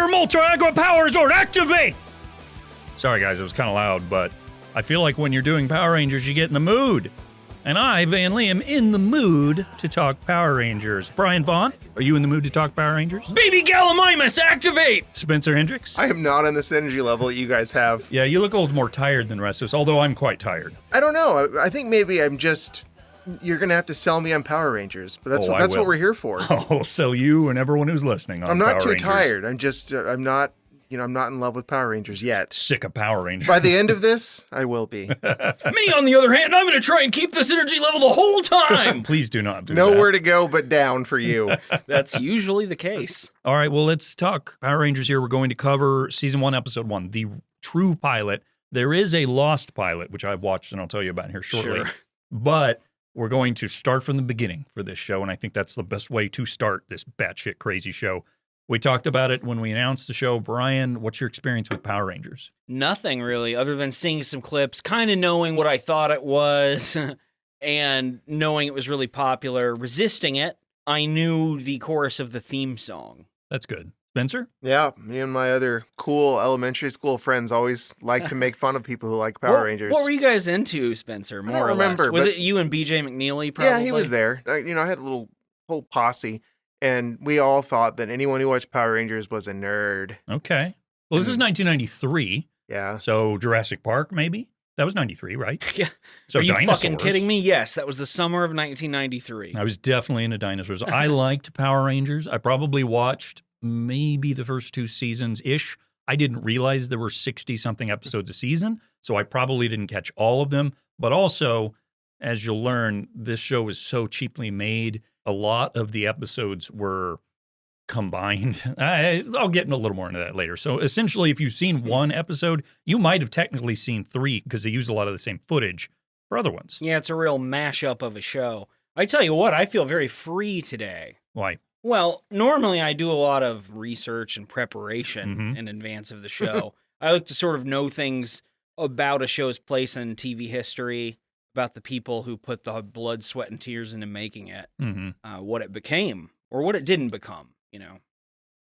Thermal Ultra Power Sword, activate! Sorry, guys, it was kind of loud, but I feel like when you're doing Power Rangers, you get in the mood. And I, Van Lee, am in the mood to talk Power Rangers. Brian Vaughn, are you in the mood to talk Power Rangers? Baby Gallimimus, activate! Spencer Hendricks? I am not on this energy level that you guys have. Yeah, you look a little more tired than the rest of us, although I'm quite tired. I don't know. I think maybe I'm just... You're going to have to sell me on Power Rangers, but that's what we're here for. I'll sell you and everyone who's listening on I'm not Power too Rangers. tired. I'm just, I'm not in love with Power Rangers yet. Sick of Power Rangers. By the end of this, I will be. Me, on the other hand, I'm going to try and keep this energy level the whole time. Please do not do that. Nowhere to go but down for you. That's usually the case. All right, well, let's talk Power Rangers here. We're going to cover Season 1, Episode 1, the true pilot. There is a lost pilot, which I've watched and I'll tell you about here shortly. Sure. But we're going to start from the beginning for this show, and I think that's the best way to start this batshit crazy show. We talked about it when we announced the show. Brian, what's your experience with Power Rangers? Nothing really, other than seeing some clips, kind of knowing what I thought it was, and knowing it was really popular, resisting it. I knew the chorus of the theme song. That's good. Spencer? Yeah, me and my other cool elementary school friends always like to make fun of people who like Power Rangers. What were you guys into, Spencer, more I don't or remember, less? Was but- it you and BJ McNeely, probably? Yeah, he was there. I had a whole posse, and we all thought that anyone who watched Power Rangers was a nerd. Okay. Well, this is 1993, Yeah. so Jurassic Park, maybe? That was 93, right? Yeah. So Are you dinosaurs. fucking kidding me? Yes, that was the summer of 1993. I was definitely into dinosaurs. I liked Power Rangers. I probably watched maybe the first 2 seasons-ish. I didn't realize there were 60-something episodes a season, so I probably didn't catch all of them. But also, as you'll learn, this show is so cheaply made. A lot of the episodes were combined. I'll get a little more into that later. So essentially, if you've seen one episode, you might have technically seen 3 because they use a lot of the same footage for other ones. Yeah, it's a real mashup of a show. I tell you what, I feel very free today. Why? Well, normally I do a lot of research and preparation in advance of the show. I like to sort of know things about a show's place in TV history, about the people who put the blood, sweat, and tears into making it, what it became, or what it didn't become,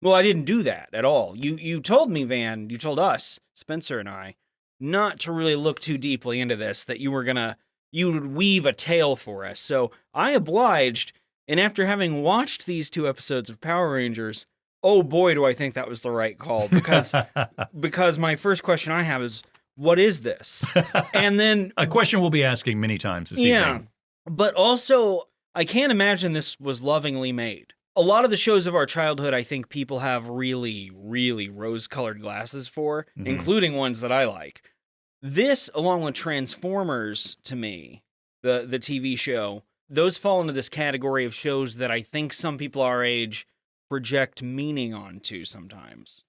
Well, I didn't do that at all. You told me, Van, you told us, Spencer and I, not to really look too deeply into this, that you would weave a tale for us. So I obliged. And after having watched these 2 episodes of Power Rangers, oh boy, do I think that was the right call. Because my first question I have is, what is this? And then... A question we'll be asking many times this evening. But also, I can't imagine this was lovingly made. A lot of the shows of our childhood, I think people have really, really rose-colored glasses for, including ones that I like. This, along with Transformers, to me, the TV show... Those fall into this category of shows that I think some people our age project meaning onto sometimes.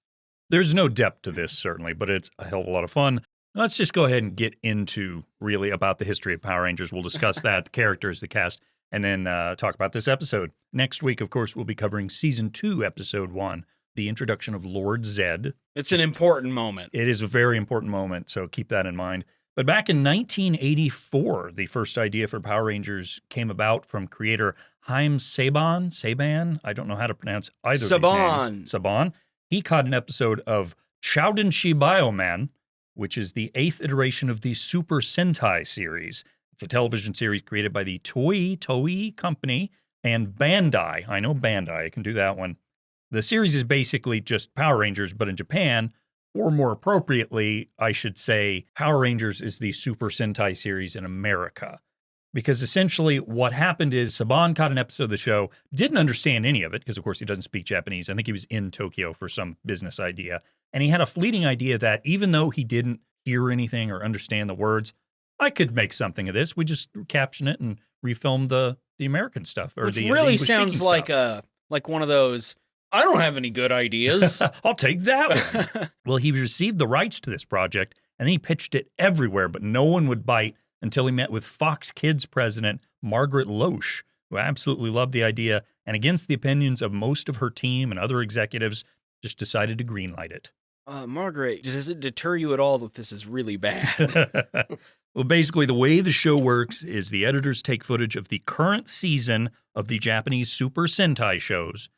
There's no depth to this, certainly, but it's a hell of a lot of fun. Let's just go ahead and get into really about the history of Power Rangers. We'll discuss that, the characters, the cast, and then talk about this episode. Next week, of course, we'll be covering Season 2, Episode 1, the introduction of Lord Zed. It's an important moment. It is a very important moment, so keep that in mind. But back in 1984, the first idea for Power Rangers came about from creator Haim Saban. I don't know how to pronounce either of these names. Saban. He caught an episode of Chowden-shi Bioman, which is the 8th iteration of the Super Sentai series. It's a television series created by the Toei Company and Bandai. I know Bandai. I can do that one. The series is basically just Power Rangers, but in Japan... Or more appropriately, I should say, Power Rangers is the Super Sentai series in America. Because essentially what happened is Saban caught an episode of the show, didn't understand any of it, because of course he doesn't speak Japanese. I think he was in Tokyo for some business idea. And he had a fleeting idea that even though he didn't hear anything or understand the words, I could make something of this. We just caption it and refilm the American stuff. Or Which the really English-speaking sounds like stuff. like one of those... I don't have any good ideas. I'll take that one. Well, he received the rights to this project, and he pitched it everywhere, but no one would bite until he met with Fox Kids president Margaret Loesch, who absolutely loved the idea, and against the opinions of most of her team and other executives, just decided to greenlight it. Margaret, does it deter you at all that this is really bad? Well, basically, the way the show works is the editors take footage of the current season of the Japanese Super Sentai shows,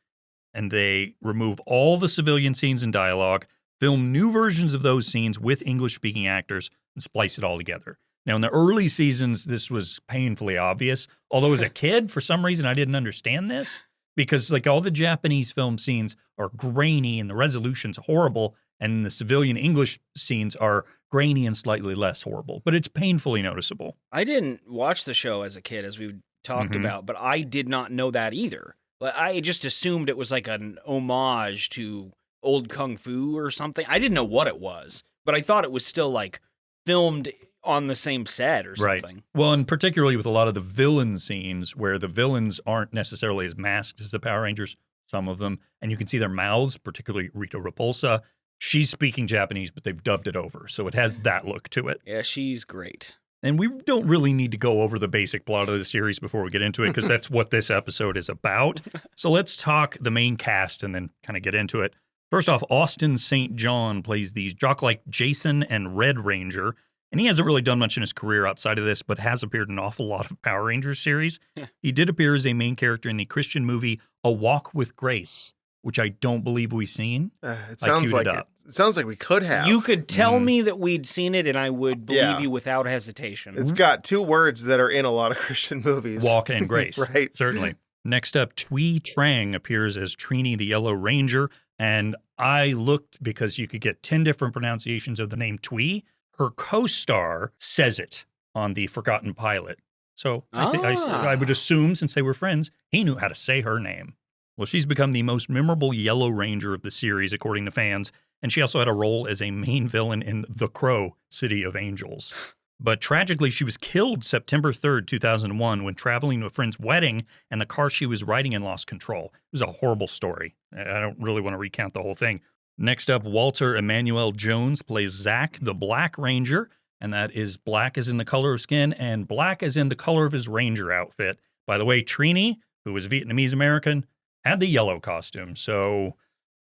and they remove all the civilian scenes and dialogue, film new versions of those scenes with English-speaking actors, and splice it all together. Now, in the early seasons, this was painfully obvious. Although as a kid, for some reason, I didn't understand this because like all the Japanese film scenes are grainy and the resolution's horrible, and the civilian English scenes are grainy and slightly less horrible. But it's painfully noticeable. I didn't watch the show as a kid, as we've talked about, but I did not know that either. I just assumed it was like an homage to old kung fu or something. I didn't know what it was, but I thought it was still like filmed on the same set or something. Right. Well, and particularly with a lot of the villain scenes where the villains aren't necessarily as masked as the Power Rangers, some of them, and you can see their mouths, particularly Rita Repulsa. She's speaking Japanese, but they've dubbed it over, so it has that look to it. Yeah, she's great. And we don't really need to go over the basic plot of the series before we get into it, because that's what this episode is about. So let's talk the main cast and then kind of get into it. First off, Austin St. John plays these jock-like Jason and Red Ranger, and he hasn't really done much in his career outside of this, but has appeared in an awful lot of Power Rangers series. He did appear as a main character in the Christian movie A Walk with Grace, which I don't believe we've seen. It sounds like it sounds like we could have. You could tell me that we'd seen it, and I would believe you without hesitation. It's got two words that are in a lot of Christian movies. Walk and Grace. Right. Certainly. Next up, Twee Trang appears as Trini the Yellow Ranger, and I looked because you could get 10 different pronunciations of the name Twee. Her co-star says it on the Forgotten Pilot. So I would assume, since they were friends, he knew how to say her name. Well, she's become the most memorable Yellow Ranger of the series, according to fans, and she also had a role as a main villain in The Crow, City of Angels. But tragically, she was killed September 3rd, 2001, when traveling to a friend's wedding, and the car she was riding in lost control. It was a horrible story. I don't really want to recount the whole thing. Next up, Walter Emmanuel Jones plays Zach, the Black Ranger, and that is black as in the color of skin and black as in the color of his ranger outfit. By the way, Trini, who was Vietnamese American, had the yellow costume, so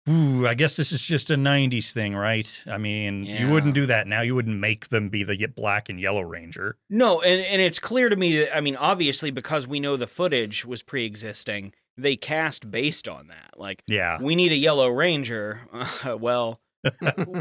I guess this is just a 90s thing, right? I mean, you wouldn't do that now. You wouldn't make them be the black and yellow ranger. No, and it's clear to me that, I mean, obviously, because we know the footage was pre-existing, they cast based on that. Like, we need a yellow ranger. Well,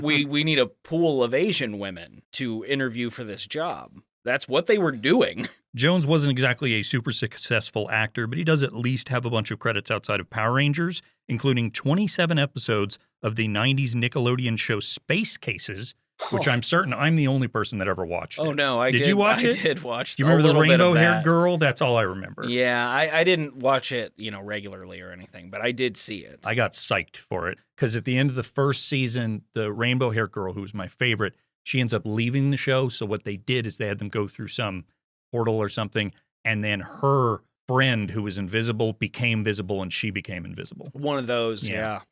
we need a pool of Asian women to interview for this job. That's what they were doing. Jones wasn't exactly a super successful actor, but he does at least have a bunch of credits outside of Power Rangers, including 27 episodes of the 90s Nickelodeon show Space Cases, which I'm certain I'm the only person that ever watched it. Oh, no, I did. Did you watch it? I did watch it. Do you remember the rainbow-haired that girl? That's all I remember. Yeah, I didn't watch it, regularly or anything, but I did see it. I got psyched for it, because at the end of the first season, the rainbow-haired girl, who was my favorite, she ends up leaving the show. So what they did is they had them go through some portal or something, and then her friend, who was invisible, became visible, and she became invisible. One of those, yeah.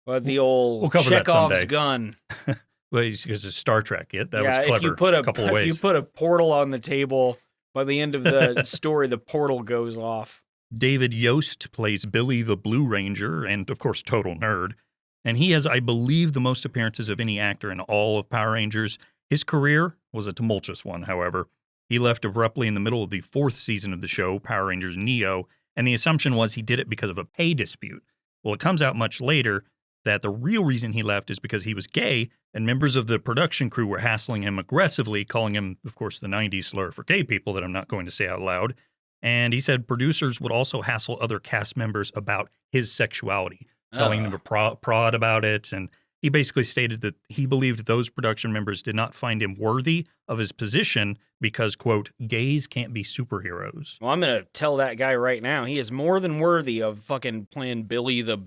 Well, the old Chekhov's gun. Well, because it's Star Trek. That was clever. If you put a portal on the table, by the end of the story, the portal goes off. David Yost plays Billy the Blue Ranger, and of course, total nerd. And he has, I believe, the most appearances of any actor in all of Power Rangers. His career was a tumultuous one, however. He left abruptly in the middle of the 4th season of the show, Power Rangers Neo, and the assumption was he did it because of a pay dispute. Well, it comes out much later that the real reason he left is because he was gay, and members of the production crew were hassling him aggressively, calling him, of course, the 90s slur for gay people that I'm not going to say out loud. And he said producers would also hassle other cast members about his sexuality, telling them to prod about it, and he basically stated that he believed those production members did not find him worthy of his position because, quote, gays can't be superheroes. Well, I'm going to tell that guy right now, he is more than worthy of fucking playing Billy the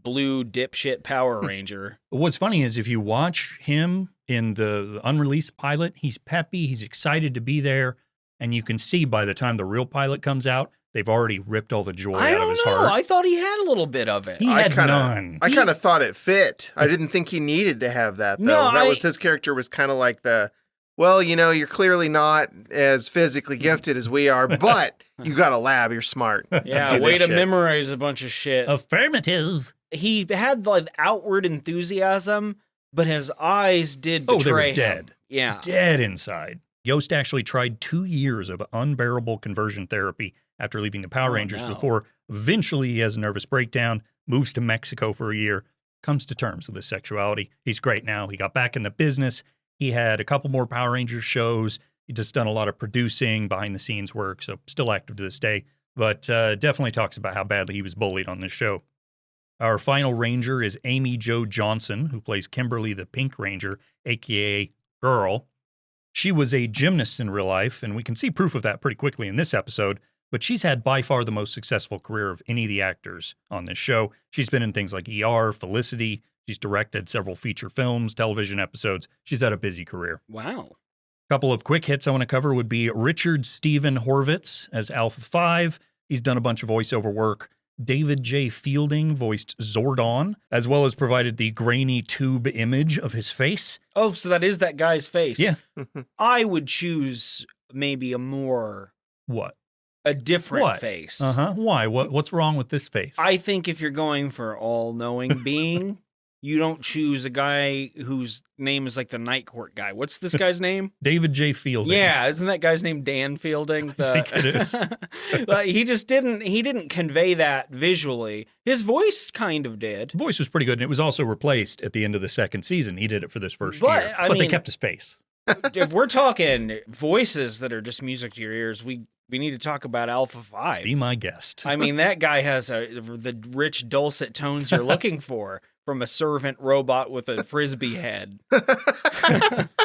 blue dipshit Power Ranger. What's funny is if you watch him in the unreleased pilot, he's peppy, he's excited to be there, and you can see by the time the real pilot comes out, they've already ripped all the joy out of his heart. I thought he had a little bit of it. He had none. I kind of thought it fit. I didn't think he needed to have that, though. Was his character was kind of like you're clearly not as physically gifted as we are, but you got a lab, you're smart. Yeah, way to memorize a bunch of shit. Affirmative. He had like outward enthusiasm, but his eyes did betray they were him. Dead. Yeah. Dead inside. Yost actually tried 2 years of unbearable conversion therapy after leaving the Power Rangers before Eventually, he has a nervous breakdown, moves to Mexico for a year, comes to terms with his sexuality. He's great now. He got back in the business. He had a couple more Power Rangers shows. He just done a lot of producing, behind-the-scenes work, so still active to this day. But definitely talks about how badly he was bullied on this show. Our final Ranger is Amy Jo Johnson, who plays Kimberly the Pink Ranger, a.k.a. Girl. She was a gymnast in real life, and we can see proof of that pretty quickly in this episode, but she's had by far the most successful career of any of the actors on this show. She's been in things like ER, Felicity. She's directed several feature films, television episodes. She's had a busy career. Wow. A couple of quick hits I want to cover would be Richard Stephen Horvitz as Alpha 5. He's done a bunch of voiceover work. David J. Fielding voiced Zordon, as well as provided the grainy tube image of his face. Oh, so that is that guy's face. Yeah. I would choose maybe a different face. Why? What's wrong with this face? I think if you're going for all-knowing being, you don't choose a guy whose name is like the Night Court guy. What's this guy's name? David J. Fielding. Yeah, isn't that guy's name Dan Fielding? I think it is. Like, he didn't convey that visually. His voice kind of did. The voice was pretty good, and it was also replaced at the end of the second season. He did it for this first year. But they kept his face. If we're talking voices that are just music to your ears, we need to talk about Alpha 5. Be my guest. I mean, that guy has the rich, dulcet tones you're looking for from a servant robot with a frisbee head.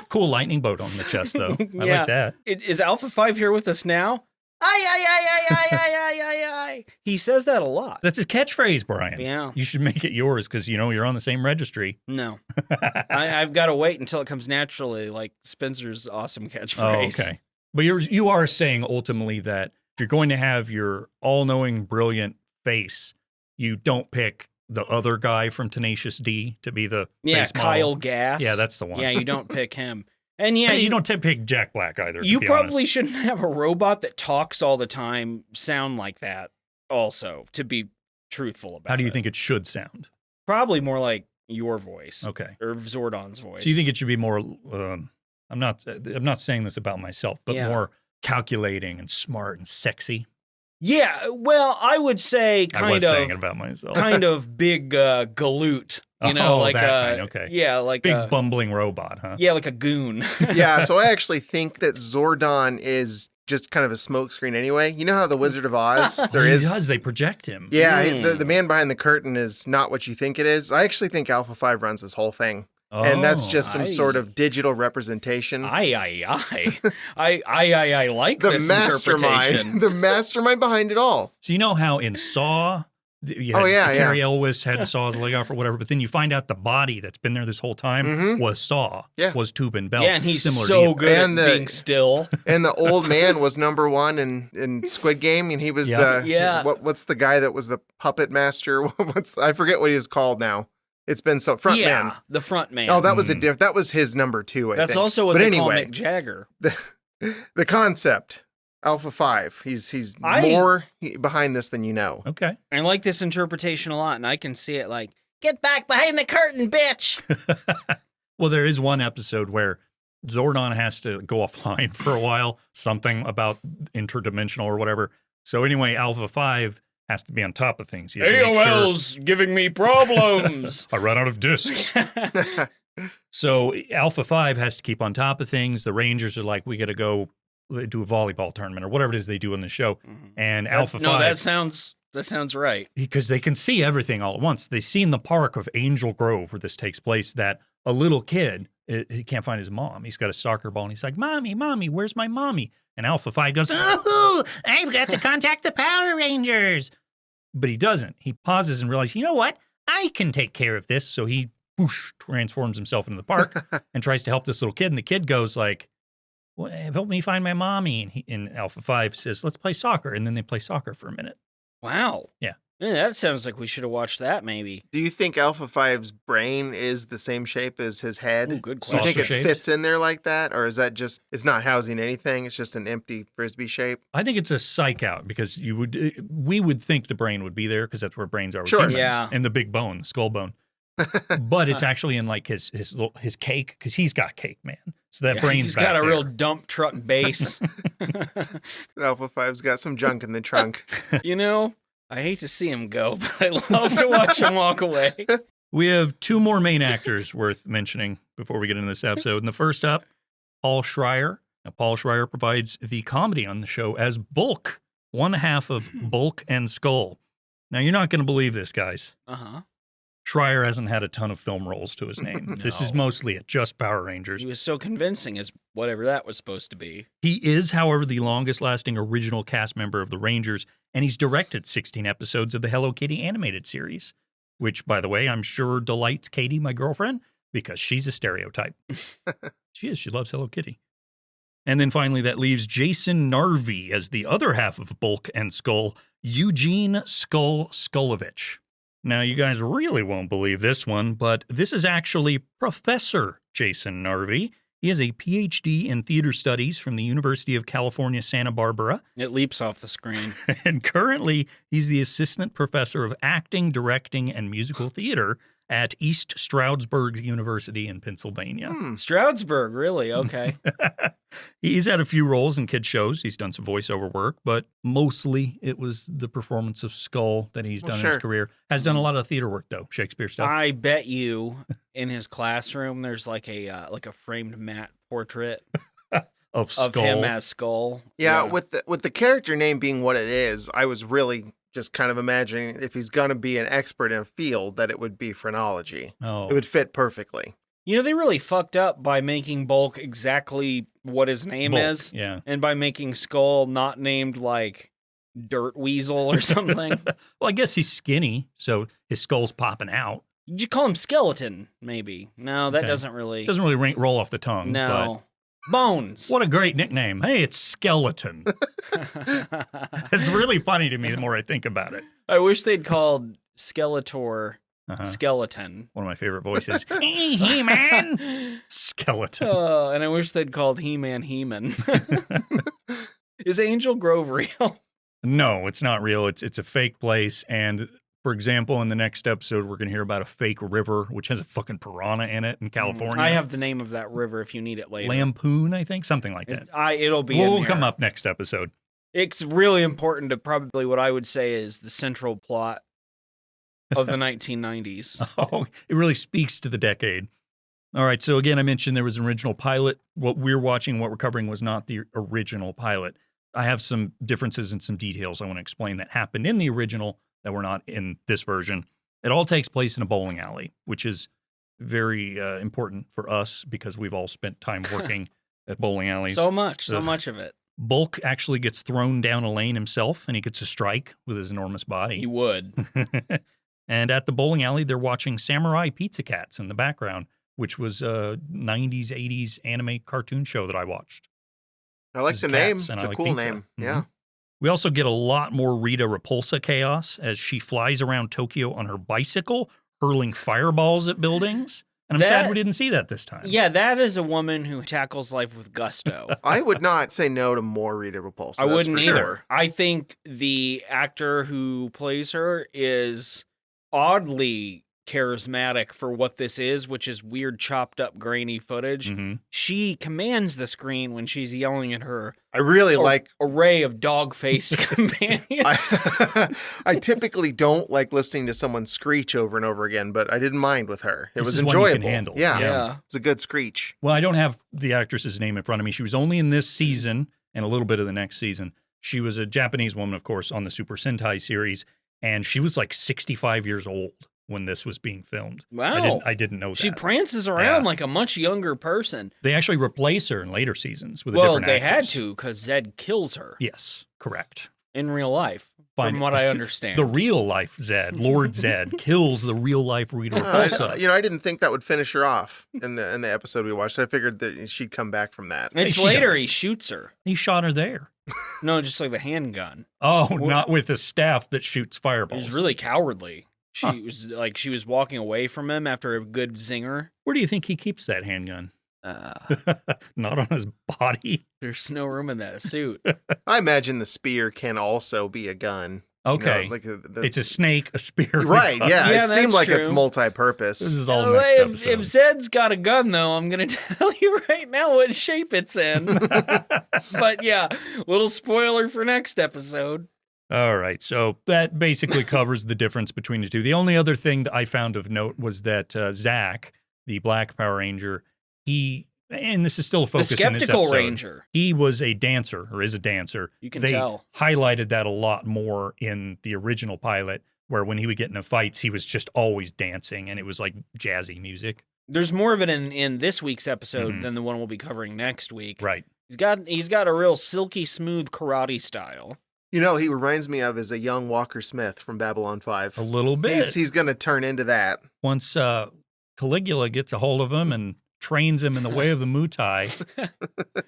Cool lightning bolt on the chest, though. I like that. Is Alpha 5 here with us now? Ay. He says that a lot. That's his catchphrase, Brian. Yeah. You should make it yours because, you're on the same registry. No. I've got to wait until it comes naturally, like Spencer's awesome catchphrase. Oh, okay. But you are saying ultimately that if you're going to have your all-knowing, brilliant face, you don't pick the other guy from Tenacious D to be the face Kyle model. Gass. Yeah, that's the one. Yeah, you don't pick him. And you don't pick Jack Black either. You probably shouldn't have a robot that talks all the time sound like that also, to be truthful about it. How do you think it should sound? Probably more like your voice. Okay. Or Zordon's voice. So you think it should be more, I'm not saying this about myself, but more calculating and smart and sexy? Yeah, well, I would say saying it about myself. kind of big galoot. Like that kind, okay. Yeah, like big bumbling robot, huh? Yeah, like a goon. Yeah, so I actually think that Zordon is just kind of a smokescreen anyway. You know how the Wizard of Oz they project him. Yeah, the man behind the curtain is not what you think it is. I actually think Alpha 5 runs this whole thing. And that's just some sort of digital representation. I like this interpretation. The mastermind behind it all. So you know how in Saw, Carrie Elwes had Saw's leg off or whatever, but then you find out the body that's been there this whole time was Saw, was Tubin Bell. Yeah, and he's so good at being still. And the old man was number one in Squid Game, and he was what's the guy that was the puppet master? I forget what he was called now. It's been so front man. Yeah, the front man. Oh, that was that was his number 2. That's think. also what they call Mick Jagger. The concept, Alpha 5. He's more behind this than you know. Okay, I like this interpretation a lot, and I can see it like, get back behind the curtain, bitch. Well, there is one episode where Zordon has to go offline for a while. Something about interdimensional or whatever. So anyway, Alpha 5 has to be on top of things. AOL's giving me problems. I ran out of discs. So Alpha 5 has to keep on top of things. The Rangers are like, we got to go do a volleyball tournament or whatever it is they do in the show. Mm-hmm. And Alpha 5... No, that sounds right. Because they can see everything all at once. They see in the park of Angel Grove, where this takes place, that a little kid, he can't find his mom. He's got a soccer ball, and he's like, Mommy, where's my mommy? And Alpha 5 goes, oh, I've got to contact the Power Rangers. But he doesn't. He pauses and realizes, you know what? I can take care of this. So he transforms himself into the park and tries to help this little kid. And the kid goes like, well, help me find my mommy. And Alpha 5 says, let's play soccer. And then they play soccer for a minute. Wow. Yeah. Man, that sounds like we should have watched that maybe. Do you think Alpha 5's brain is the same shape as his head? Ooh, good question. Do you think it fits in there like that? Or is that just, it's not housing anything? It's just an empty Frisbee shape? I think it's a psych out because we would think the brain would be there because that's where brains are. Sure. Yeah. And the big bone, the skull bone. But it's actually in like his cake because he's got cake, man. So that brain's he's back got a there. real dump truck base. Alpha 5's got some junk in the trunk. You know, I hate to see him go, but I love to watch him walk away. We have two more main actors worth mentioning before we get into this episode. And the first up, Paul Schreier. Now, Paul Schreier provides the comedy on the show as Bulk, one half of Bulk and Skull. Now, you're not going to believe this, guys. Uh-huh. Schreier hasn't had a ton of film roles to his name. No. This is mostly it, just Power Rangers. He was so convincing as whatever that was supposed to be. He is, however, the longest-lasting original cast member of the Rangers, and he's directed 16 episodes of the Hello Kitty animated series, which, by the way, I'm sure delights Katie, my girlfriend, because she's a stereotype. She is. She loves Hello Kitty. And then finally, that leaves Jason Narvey as the other half of Bulk and Skull, Eugene Skull Skulovich. Now, you guys really won't believe this one, but this is actually Professor Jason Narvey. He has a PhD in theater studies from the University of California, Santa Barbara. It leaps off the screen. And currently, he's the assistant professor of acting, directing, and musical theater at East Stroudsburg University in Pennsylvania. Stroudsburg, really? Okay. He's had a few roles in kids' shows. He's done some voiceover work, but mostly it was the performance of Skull that he's done in his career. Has done a lot of theater work, though, Shakespeare stuff. I bet you in his classroom there's like a framed matte portrait of Skull. Of him as Skull. Yeah, with the character name being what it is, I was really just kind of imagining if he's going to be an expert in a field, that it would be phrenology. Oh. It would fit perfectly. You know, they really fucked up by making Bulk exactly what his name Bulk, is. Yeah. And by making Skull not named like Dirt Weasel or something. Well, I guess he's skinny, so his skull's popping out. You call him Skeleton, maybe. No, that doesn't really... Doesn't really roll off the tongue. No. Bones. What a great nickname. Hey, it's Skeleton. It's really funny to me the more I think about it. I wish they'd called Skeletor Skeleton. One of my favorite voices. Hey, He-Man. Skeleton. And I wish they'd called He-Man He-Man. Is Angel Grove real? No, it's not real. It's a fake place. And for example, in the next episode, we're going to hear about a fake river, which has a fucking piranha in it in California. I have the name of that river if you need it later. Lampoon, I think, something like that. It'll be We'll come up next episode. It's really important to probably what I would say is the central plot of the 1990s. Oh, it really speaks to the decade. All right, so again, I mentioned there was an original pilot. What we're watching, what we're covering was not the original pilot. I have some differences and some details I want to explain that happened in the original that were not in this version. It all takes place in a bowling alley, which is very important for us because we've all spent time working at bowling alleys. So much of it. Bulk actually gets thrown down a lane himself, and he gets a strike with his enormous body. He would. And at the bowling alley, they're watching Samurai Pizza Cats in the background, which was a 90s, 80s anime cartoon show that I watched. I like the name. It's a cool name. Yeah. We also get a lot more Rita Repulsa chaos as she flies around Tokyo on her bicycle, hurling fireballs at buildings. And I'm sad we didn't see that this time. Yeah, that is a woman who tackles life with gusto. I would not say no to more Rita Repulsa. I wouldn't either. Sure. I think the actor who plays her is oddly charismatic for what this is, which is weird, chopped up, grainy footage. Mm-hmm. She commands the screen when she's yelling at her. I really like array of dog-faced companions. I typically don't like listening to someone screech over and over again, but I didn't mind with her. It was enjoyable. One you can enjoyable. handle. Yeah, it's a good screech. Well, I don't have the actress's name in front of me. She was only in this season and a little bit of the next season. She was a Japanese woman, of course, on the Super Sentai series, and she was like 65 years old when this was being filmed. Wow. I didn't know that. She prances around like a much younger person. They actually replace her in later seasons with a different actress. Well, they had to because Zed kills her. Yes, correct. In real life, from what I understand. The real life Zed, Lord Zed, kills the real life Rita Repulsa. I didn't think that would finish her off in the episode we watched. I figured that she'd come back from that. It's later he shoots her. He shot her there. No, just like the handgun. Oh, not with a staff that shoots fireballs. He was really cowardly. She was walking away from him after a good zinger. Where do you think he keeps that handgun? Not on his body. There's no room in that suit. I imagine the spear can also be a gun. Okay. You know, like it's a snake, a spear. Right, yeah. It seemed like it's multi-purpose. This is all next episode. If Zed's got a gun, though, I'm going to tell you right now what shape it's in. But yeah, little spoiler for next episode. All right, so that basically covers the difference between the two. The only other thing that I found of note was that Zach, the Black Power Ranger, and this is still a focus in this skeptical episode. Ranger. He was a dancer, or is a dancer. You can they tell. highlighted that a lot more in the original pilot, where when he would get into fights, he was just always dancing, and it was like jazzy music. There's more of it in this week's episode than the one we'll be covering next week. Right. He's got a real silky smooth karate style. You know, he reminds me of as a young Walker Smith from Babylon 5. A little bit. He's going to turn into that. Once Caligula gets a hold of him and trains him in the way of the Muay Thai.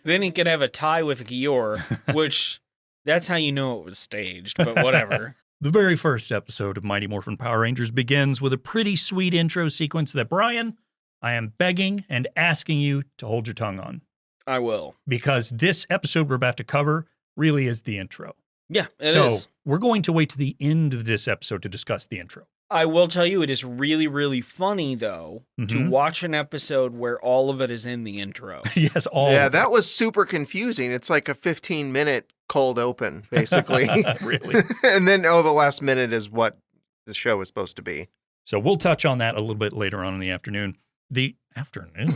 Then he could have a tie with Gior, which that's how you know it was staged, but whatever. The very first episode of Mighty Morphin Power Rangers begins with a pretty sweet intro sequence that, Brian, I am begging and asking you to hold your tongue on. I will. Because this episode we're about to cover really is the intro. Yeah, it is. So we're going to wait to the end of this episode to discuss the intro. I will tell you, it is really, really funny, though, to watch an episode where all of it is in the intro. Yes, all Yeah, of that was super confusing. It's like a 15-minute cold open, basically. Really? And then, the last minute is what the show is supposed to be. So we'll touch on that a little bit later on in the afternoon. The afternoon?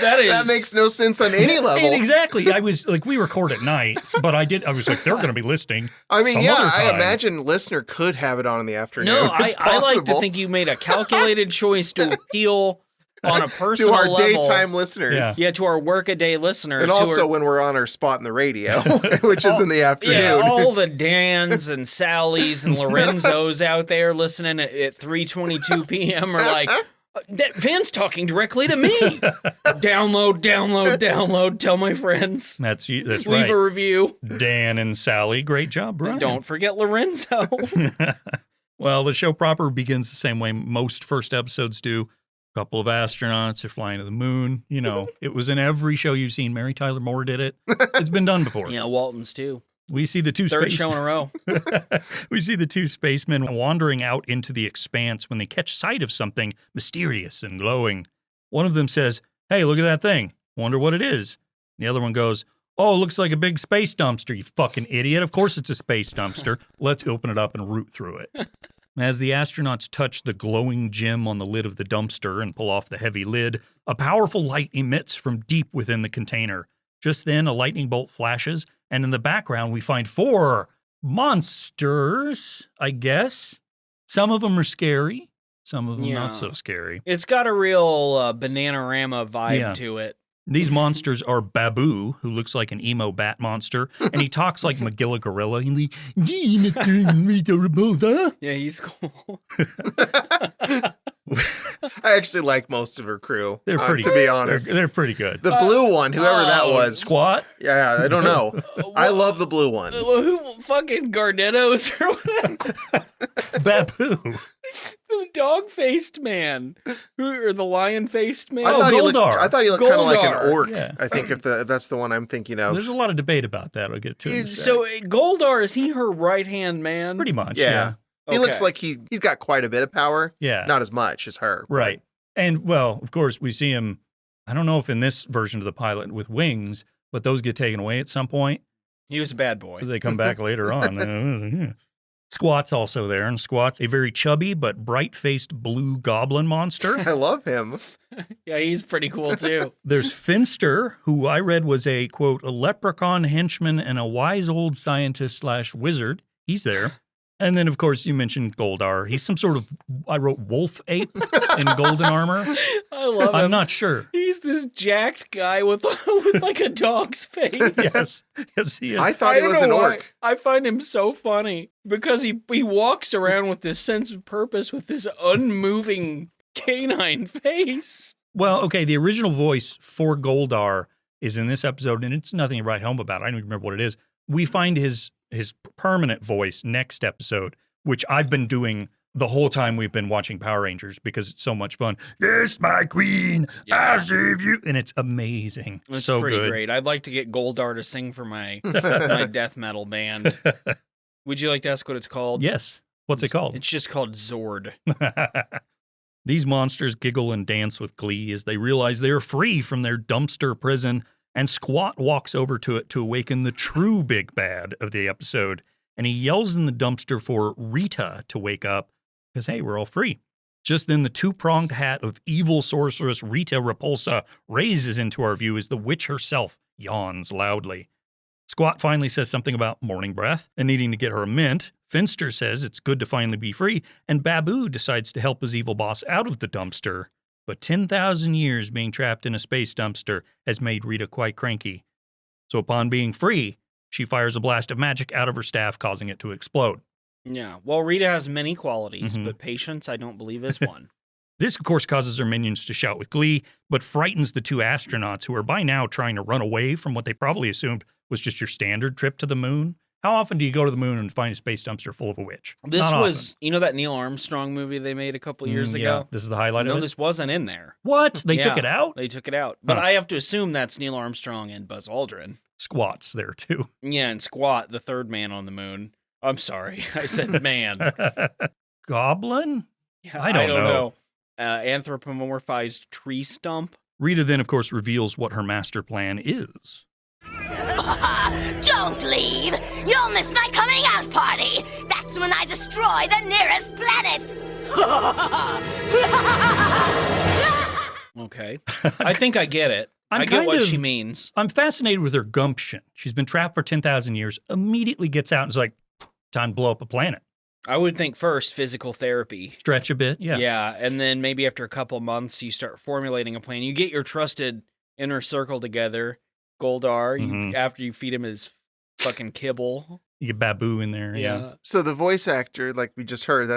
That makes no sense on any level. Exactly. I was like, we record at nights, but I was like, they're going to be listening. I mean, some yeah, other time. I imagine listener could have it on in the afternoon. No, It's I like to possible. think you made a calculated choice to appeal on a personal to our level. daytime listeners. Yeah. To our work-a-day listeners. And also when we're on our spot in the radio, which is in the afternoon. Yeah, all the Dans and Sallys and Lorenzos out there listening at 3:22 p.m. are like, that Van's talking directly to me. Download. Tell my friends. That's Leave right. a review. Dan and Sally, great job, Brian. Don't forget Lorenzo. Well, the show proper begins the same way most first episodes do. A couple of astronauts are flying to the moon. You know, it was in every show you've seen. Mary Tyler Moore did it. It's been done before. Yeah, Walton's too. We see the Third show in a row. We see the two spacemen wandering out into the expanse when they catch sight of something mysterious and glowing. One of them says, "Hey, look at that thing. Wonder what it is." The other one goes, "Oh, it looks like a big space dumpster, you fucking idiot. Of course it's a space dumpster. Let's open it up and root through it." As the astronauts touch the glowing gem on the lid of the dumpster and pull off the heavy lid, a powerful light emits from deep within the container. Just then, a lightning bolt flashes, and in the background, we find 4 monsters, I guess. Some of them are scary. Some of them not so scary. It's got a real Bananarama vibe to it. These monsters are Babu, who looks like an emo bat monster, and he talks like Magilla Gorilla. He's like, "Gee, Mr. Rita Repulsa." Yeah, he's cool. I actually like most of her crew. They're pretty to be honest. They're pretty good. The blue one, whoever that was. Squat? Yeah, I don't know. I love the blue one. Who fucking Gardettos or whatever? Babu. The dog-faced man, or the lion-faced man. I thought Goldar. he looked kind of like an Goldar. orc. Yeah. I think if that's the one I'm thinking of. There's a lot of debate about that. I'll get to it in a sec. So Goldar, is he her right-hand man? Pretty much, Yeah. He Okay. looks like he's got quite a bit of power. Yeah. Not as much as her. but- Right. And, well, of course, we see him, I don't know if in this version of the pilot with wings, but those get taken away at some point. He was a bad boy. They come back later on. Squat's also there, and Squat's a very chubby but bright-faced blue goblin monster. I love him. Yeah, he's pretty cool too. There's Finster, who I read was a, quote, a leprechaun henchman and a wise old scientist / wizard. He's there. And then, of course, you mentioned Goldar. He's some sort of, I wrote wolf ape in golden armor. I love him. I'm not sure. He's this jacked guy with like a dog's face. Yes, he is. I thought he don't was know an why. orc. I find him so funny because he walks around with this sense of purpose with this unmoving canine face. Well, okay, the original voice for Goldar is in this episode, and it's nothing to write home about. I don't even remember what it is. We find his permanent voice next episode, which I've been doing the whole time we've been watching Power Rangers because it's so much fun. Yes, my queen, I'll save you. And it's amazing. It's so pretty good. great. I'd like to get Goldar to sing for my my death metal band. Would you like to ask what it's called? Yes. What's it called? It's just called Zord. These monsters giggle and dance with glee as they realize they are free from their dumpster prison, and Squat walks over to it to awaken the true big bad of the episode. and he yells in the dumpster for Rita to wake up because, hey, we're all free. Just then, the two-pronged hat of evil sorceress Rita Repulsa raises into our view as the witch herself yawns loudly. Squat finally says something about morning breath and needing to get her a mint. Finster says it's good to finally be free, and Babu decides to help his evil boss out of the dumpster. But 10,000 years being trapped in a space dumpster has made Rita quite cranky. So upon being free, she fires a blast of magic out of her staff, causing it to explode. Yeah, well, Rita has many qualities, but patience, I don't believe, is one. This, of course, causes her minions to shout with glee, but frightens the two astronauts who are by now trying to run away from what they probably assumed was just your standard trip to the moon. How often do you go to the moon and find a space dumpster full of a witch? This Not was, often. you know that Neil Armstrong movie they made a couple years ago? Yeah, this is the highlight of No, it? this wasn't in there. What? They took it out? They took it out. But I have to assume that's Neil Armstrong and Buzz Aldrin. Squat's there, too. Yeah, and Squat, the third man on the moon. I'm sorry. I said man. Goblin? Yeah, I don't know. Anthropomorphized tree stump. Rita then, of course, reveals what her master plan is. Don't leave! You'll miss my coming out party! That's when I destroy the nearest planet! Okay. I think I get it. I get what she means. I'm fascinated with her gumption. She's been trapped for 10,000 years, immediately gets out and is like, time to blow up a planet. I would think first physical therapy. Stretch a bit, yeah. Yeah, and then maybe after a couple months, you start formulating a plan. You get your trusted inner circle together. Goldar, after you feed him his fucking kibble. You get Babu in there. Yeah. So the voice actor, like we just heard,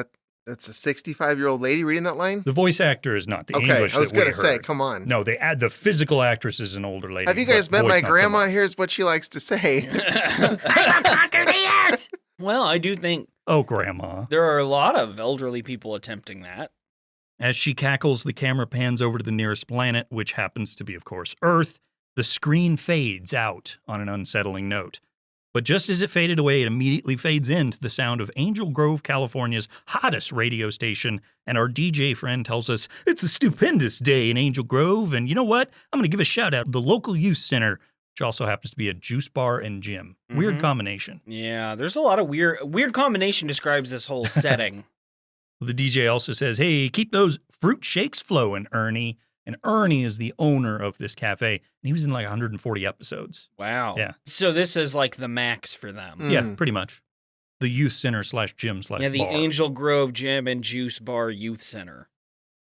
that's a 65-year-old lady reading that line? The voice actor is not the English. I was going to say, come on. No, the physical actress is an older lady. Have you guys met my grandma? Here's what she likes to say. I will conquer the earth! Well, I do think... Oh, Grandma. There are a lot of elderly people attempting that. As she cackles, the camera pans over to the nearest planet, which happens to be, of course, Earth. The screen fades out on an unsettling note. But just as it faded away, it immediately fades into the sound of Angel Grove, California's hottest radio station. And our DJ friend tells us, it's a stupendous day in Angel Grove. And you know what? I'm going to give a shout out to the local youth center, which also happens to be a juice bar and gym. Weird combination. Yeah, there's a lot of weird combination describes this whole setting. The DJ also says, hey, keep those fruit shakes flowing, Ernie. And Ernie is the owner of this cafe, and he was in like 140 episodes. Wow. Yeah. So this is like the max for them. Yeah, pretty much. The youth center / gym / bar. Yeah, the Angel Grove Gym and Juice Bar Youth Center.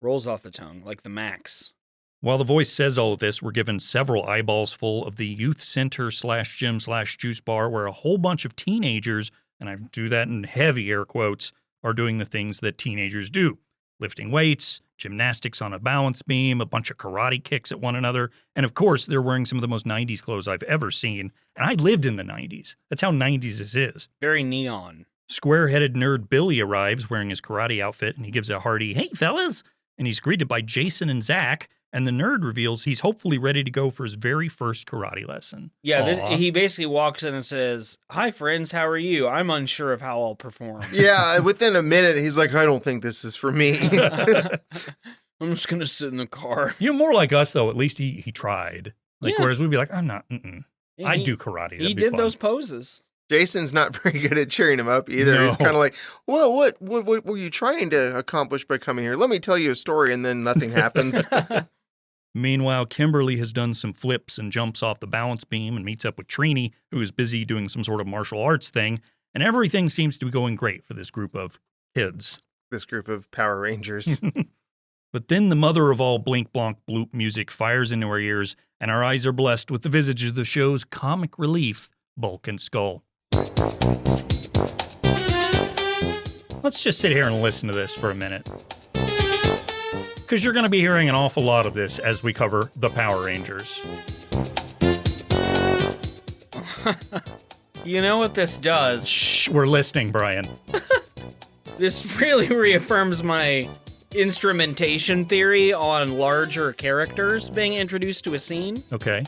Rolls off the tongue, like the max. While the voice says all of this, we're given several eyeballs full of the youth center / gym / juice bar, where a whole bunch of teenagers, and I do that in heavy air quotes, are doing the things that teenagers do. Lifting weights, gymnastics on a balance beam, a bunch of karate kicks at one another, and of course, they're wearing some of the most 90s clothes I've ever seen. And I lived in the 90s. That's how 90s this is. Very neon. Square-headed nerd Billy arrives wearing his karate outfit, and he gives a hearty, hey, fellas! And he's greeted by Jason and Zach, and the nerd reveals he's hopefully ready to go for his very first karate lesson. Yeah, he basically walks in and says, hi, friends, how are you? I'm unsure of how I'll perform. Yeah, within a minute, he's like, I don't think this is for me. I'm just going to sit in the car. You're more like us, though. At least he tried. Whereas we'd be like, I'm not, Yeah, I'd do karate. He did those poses. Jason's not very good at cheering him up either. No. He's kind of like, well, what were you trying to accomplish by coming here? Let me tell you a story, and then nothing happens. Meanwhile, Kimberly has done some flips and jumps off the balance beam and meets up with Trini, who is busy doing some sort of martial arts thing, and everything seems to be going great for this group of kids. This group of Power Rangers. But then the mother of all blink blonk bloop music fires into our ears, and our eyes are blessed with the visage of the show's comic relief, Bulk and Skull. Let's just sit here and listen to this for a minute. Because you're going to be hearing an awful lot of this as we cover the Power Rangers. You know what this does? Shh, we're listening, Brian. This really reaffirms my instrumentation theory on larger characters being introduced to a scene. Okay.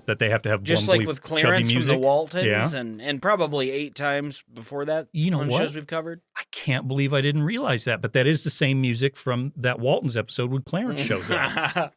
That they have to have just bumbly, like with Clarence chubby from the music. Waltons Yeah. and probably 8 times before that on what? shows we've covered. I can't believe I didn't realize that, but that is the same music from that Waltons episode when Clarence shows up.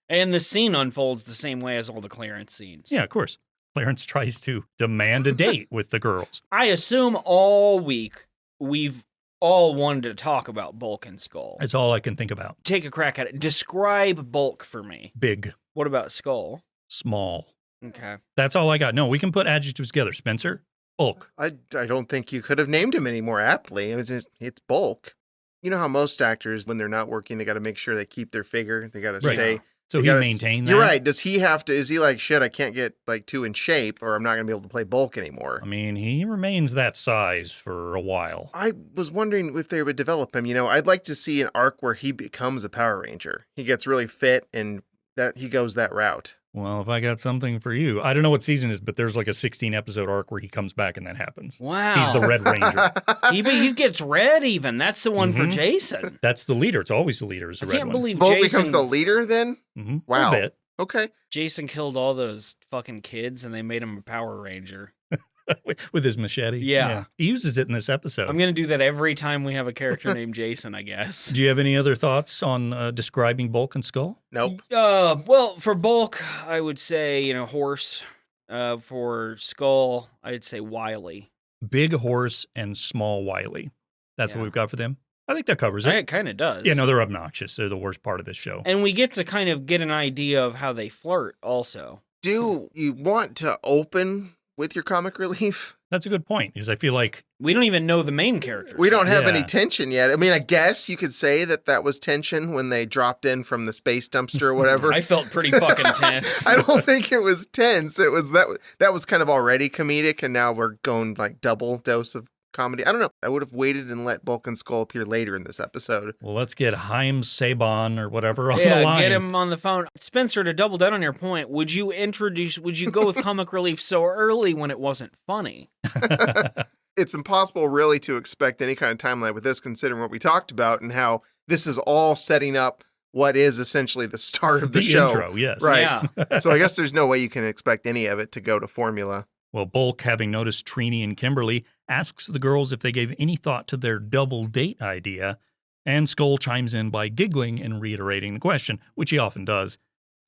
And the scene unfolds the same way as all the Clarence scenes. Yeah, of course. Clarence tries to demand a date with the girls. I assume all week we've all wanted to talk about Bulk and Skull. That's all I can think about. Take a crack at it. Describe Bulk for me. Big. What about Skull? Small. Okay. That's all I got. No, we can put adjectives together. Spencer, Bulk. I don't think you could have named him any more aptly. It's Bulk. You know how most actors, when they're not working, they got to make sure they keep their figure. They got to Right. stay. So he maintained that? You're right. Does he have to, is he like, shit, I can't get like too in shape or I'm not going to be able to play Bulk anymore? I mean, he remains that size for a while. I was wondering if they would develop him. You know, I'd like to see an arc where he becomes a Power Ranger. He gets really fit and that he goes that route. Well, if I got something for you, I don't know what season it is, but there's like a 16-episode arc where he comes back and that happens. Wow. He's the Red Ranger. he gets red even. That's the one for Jason. That's the leader. It's always the leader. Is the I red can't one. believe Bulk Jason becomes the leader then? Wow. A bit. Okay. Jason killed all those fucking kids and they made him a Power Ranger. With his machete. Yeah. He uses it in this episode. I'm going to do that every time we have a character named Jason, I guess. Do you have any other thoughts on describing Bulk and Skull? Nope. Well, for Bulk, I would say, horse. For Skull, I'd say Wily. Big horse and small Wily. That's what we've got for them. I think that covers it. It kind of does. Yeah, no, they're obnoxious. They're the worst part of this show. And we get to kind of get an idea of how they flirt also. Do you want to open with your comic relief? That's a good point, because I feel like we don't even know the main characters. We don't have any tension yet. I mean, I guess you could say that was tension when they dropped in from the space dumpster or whatever. I felt pretty fucking tense. I don't think it was tense. It was that was kind of already comedic, and now we're going like double dose of comedy. I don't know. I would have waited and let Bulk and Skull appear later in this episode. Well, let's get Haim Saban or whatever on the line. Get him on the phone. Spencer, to double down on your point, would you go with comic relief so early when it wasn't funny? It's impossible really to expect any kind of timeline with this, considering what we talked about and how this is all setting up what is essentially the start of the show. Intro, yes. Right. Yeah. So I guess there's no way you can expect any of it to go to formula. Well, Bulk, having noticed Trini and Kimberly, asks the girls if they gave any thought to their double date idea, and Skull chimes in by giggling and reiterating the question, which he often does.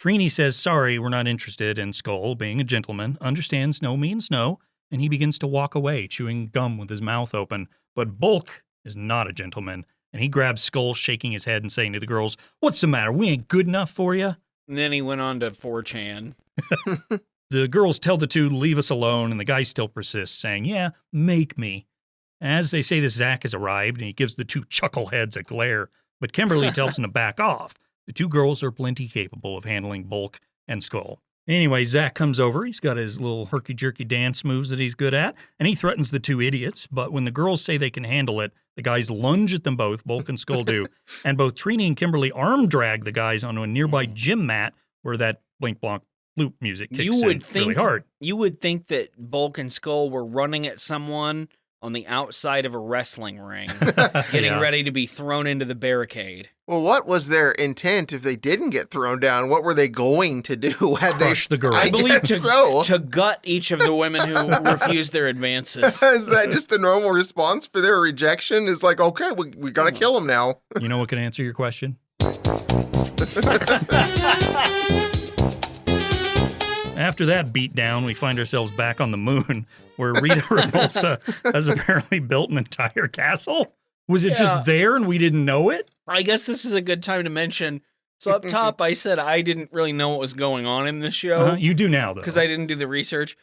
Trini says, sorry, we're not interested, and Skull, being a gentleman, understands no means no, and he begins to walk away, chewing gum with his mouth open. But Bulk is not a gentleman, and he grabs Skull, shaking his head and saying to the girls, what's the matter, we ain't good enough for you? And then he went on to 4chan. The girls tell the two to leave us alone, and the guy still persists, saying, yeah, make me. As they say this, Zach has arrived, and he gives the two chuckleheads a glare, but Kimberly tells him to back off. The two girls are plenty capable of handling Bulk and Skull. Anyway, Zach comes over. He's got his little herky-jerky dance moves that he's good at, and he threatens the two idiots, but when the girls say they can handle it, the guys lunge at them both, Bulk and Skull do, and both Trini and Kimberly arm drag the guys onto a nearby gym mat where that blink-blonk flute music kicks in really hard. You would think that Bulk and Skull were running at someone on the outside of a wrestling ring, getting ready to be thrown into the barricade. Well, what was their intent if they didn't get thrown down? What were they going to do? Crush the girl. I believe to gut each of the women who refused their advances. Is that just a normal response for their rejection? Is like, okay, we got to kill them now. You know what can answer your question? After that beatdown, we find ourselves back on the moon, where Rita Repulsa has apparently built an entire castle. Was it just there and we didn't know it? I guess this is a good time to mention. So up top, I said I didn't really know what was going on in this show. You do now, though. Because I didn't do the research.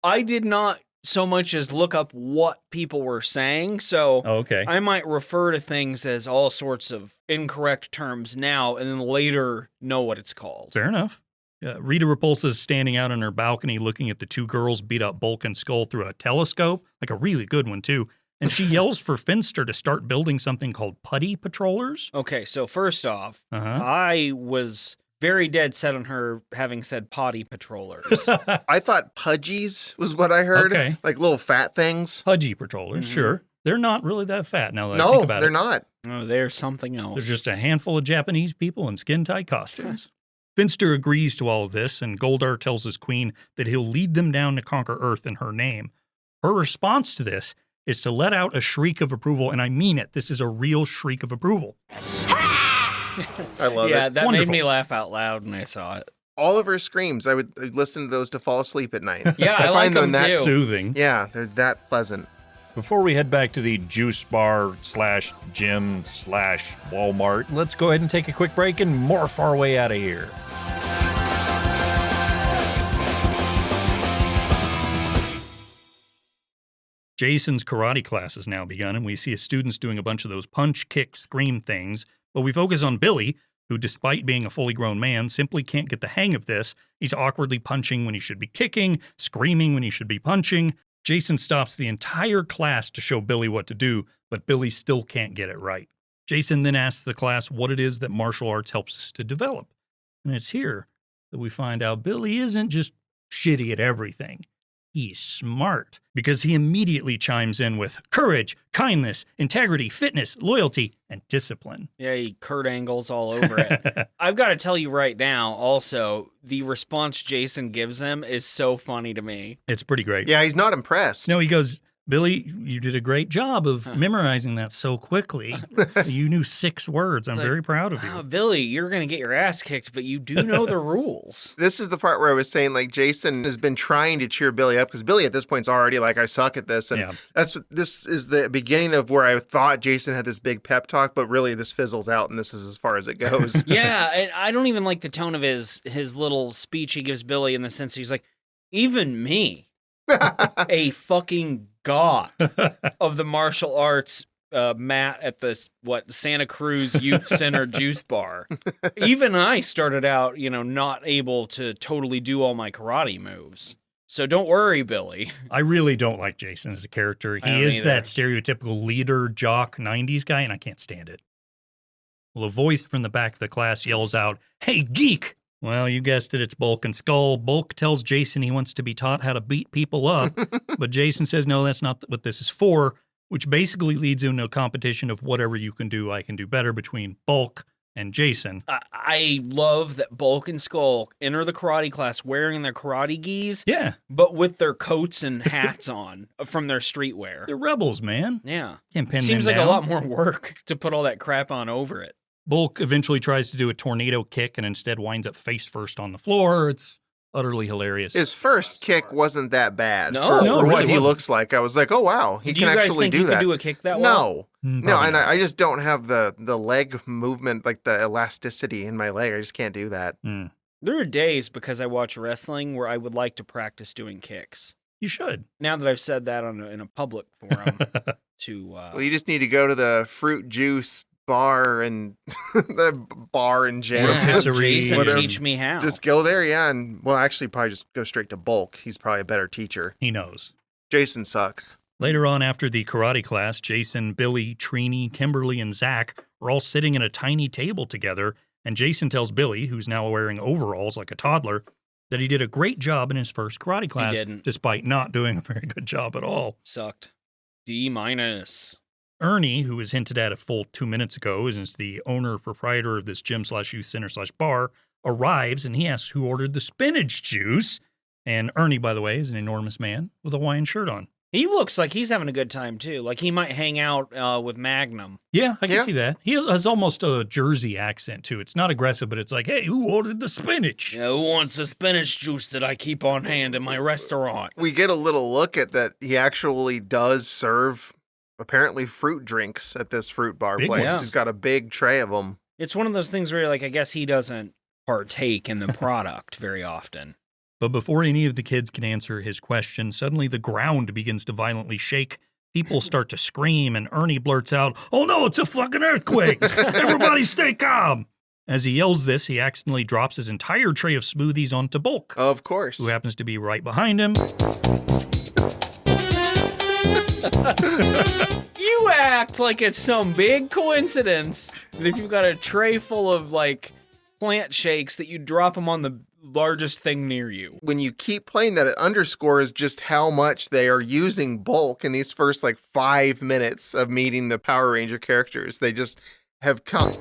I did not so much as look up what people were saying. So I might refer to things as all sorts of incorrect terms now and then later know what it's called. Fair enough. Rita Repulsa is standing out on her balcony looking at the two girls beat up Bulk and Skull through a telescope, like a really good one, too. And she yells for Finster to start building something called putty patrollers. Okay, so first off, I was very dead set on her having said potty patrollers. I thought pudgies was what I heard. Okay. Like little fat things. Pudgy patrollers, sure. They're not really that fat now that I No, think about they're it. not. No, they're something else. They're just a handful of Japanese people in skin-tight costumes. Finster agrees to all of this, and Goldar tells his queen that he'll lead them down to conquer Earth in her name. Her response to this is to let out a shriek of approval, and I mean it. This is a real shriek of approval. I love it. Yeah, that Wonderful. made me laugh out loud when I saw it. all of her screams. I would listen to those to fall asleep at night. Yeah, I like them that too. Soothing. Yeah, they're that pleasant. Before we head back to the juice bar / gym / Walmart, let's go ahead and take a quick break and morph our way out of here. Jason's karate class has now begun, and we see his students doing a bunch of those punch, kick, scream things, but we focus on Billy, who, despite being a fully grown man, simply can't get the hang of this. He's awkwardly punching when he should be kicking, screaming when he should be punching. Jason stops the entire class to show Billy what to do, but Billy still can't get it right. Jason then asks the class what it is that martial arts helps us to develop. And it's here that we find out Billy isn't just shitty at everything. He's smart, because he immediately chimes in with courage, kindness, integrity, fitness, loyalty, and discipline. Yeah, he Kurt Angles all over it. I've got to tell you right now, also, the response Jason gives him is so funny to me. It's pretty great. Yeah, he's not impressed. No, he goes, Billy, you did a great job of memorizing that so quickly. You knew 6 words. I'm very proud of you. Wow, Billy, you're going to get your ass kicked, but you do know the rules. This is the part where I was saying, like, Jason has been trying to cheer Billy up, because Billy at this point is already like, I suck at this. And this is the beginning of where I thought Jason had this big pep talk, but really this fizzles out, and this is as far as it goes. Yeah, and I don't even like the tone of his little speech he gives Billy, in the sense he's like, even me, a fucking god of the martial arts, Matt at the Santa Cruz Youth Center juice bar. Even I started out, not able to totally do all my karate moves. So don't worry, Billy. I really don't like Jason as a character. He is that stereotypical leader, jock, 90s guy, and I can't stand it. Well, a voice from the back of the class yells out, "Hey, geek!" Well, you guessed it, it's Bulk and Skull. Bulk tells Jason he wants to be taught how to beat people up, but Jason says, no, that's not what this is for, which basically leads into a competition of whatever you can do, I can do better between Bulk and Jason. I love that Bulk and Skull enter the karate class wearing their karate gis, but with their coats and hats on from their streetwear. They're rebels, man. Yeah. Can't pin Seems them like down. a lot more work to put all that crap on over it. Bulk eventually tries to do a tornado kick and instead winds up face first on the floor. It's utterly hilarious. His first kick wasn't that bad. No, for really what he wasn't. looks like. I was like, oh, wow, he Do can you guys actually think do he that. could do a kick that well? No, and I just don't have the leg movement, like the elasticity in my leg. I just can't do that. There are days, because I watch wrestling, where I would like to practice doing kicks. You should. Now that I've said that in a public forum, Well, you just need to go to the fruit juice bar and the bar and jam. Rotisserie, Jason, whatever. teach me how. Just go there, and well, actually, probably just go straight to Bulk. He's probably a better teacher. He knows. Jason sucks. Later on, after the karate class, Jason, Billy, Trini, Kimberly, and Zach are all sitting at a tiny table together, and Jason tells Billy, who's now wearing overalls like a toddler, that he did a great job in his first karate class, despite not doing a very good job at all. Sucked. D-. Ernie, who was hinted at a full 2 minutes ago, is the owner proprietor of this gym / youth center / bar, arrives, and he asks who ordered the spinach juice. And Ernie, by the way, is an enormous man with a Hawaiian shirt on. He looks like he's having a good time, too. Like he might hang out with Magnum. Yeah, I can see that. He has almost a Jersey accent, too. It's not aggressive, but it's like, hey, who ordered the spinach? Yeah, who wants the spinach juice that I keep on hand in my restaurant? We get a little look at that he actually does serve, apparently, fruit drinks at this fruit bar place. Yeah. He's got a big tray of them. It's one of those things where, like, I guess he doesn't partake in the product very often. But before any of the kids can answer his question, suddenly the ground begins to violently shake. People start to scream, and Ernie blurts out, "Oh no, it's a fucking earthquake! Everybody stay calm!" As he yells this, he accidentally drops his entire tray of smoothies onto Bulk. Of course. Who happens to be right behind him. You act like it's some big coincidence that if you've got a tray full of, like, plant shakes that you drop them on the largest thing near you. When you keep playing that, it underscores just how much they are using Bulk in these first, 5 minutes of meeting the Power Ranger characters. They just have come...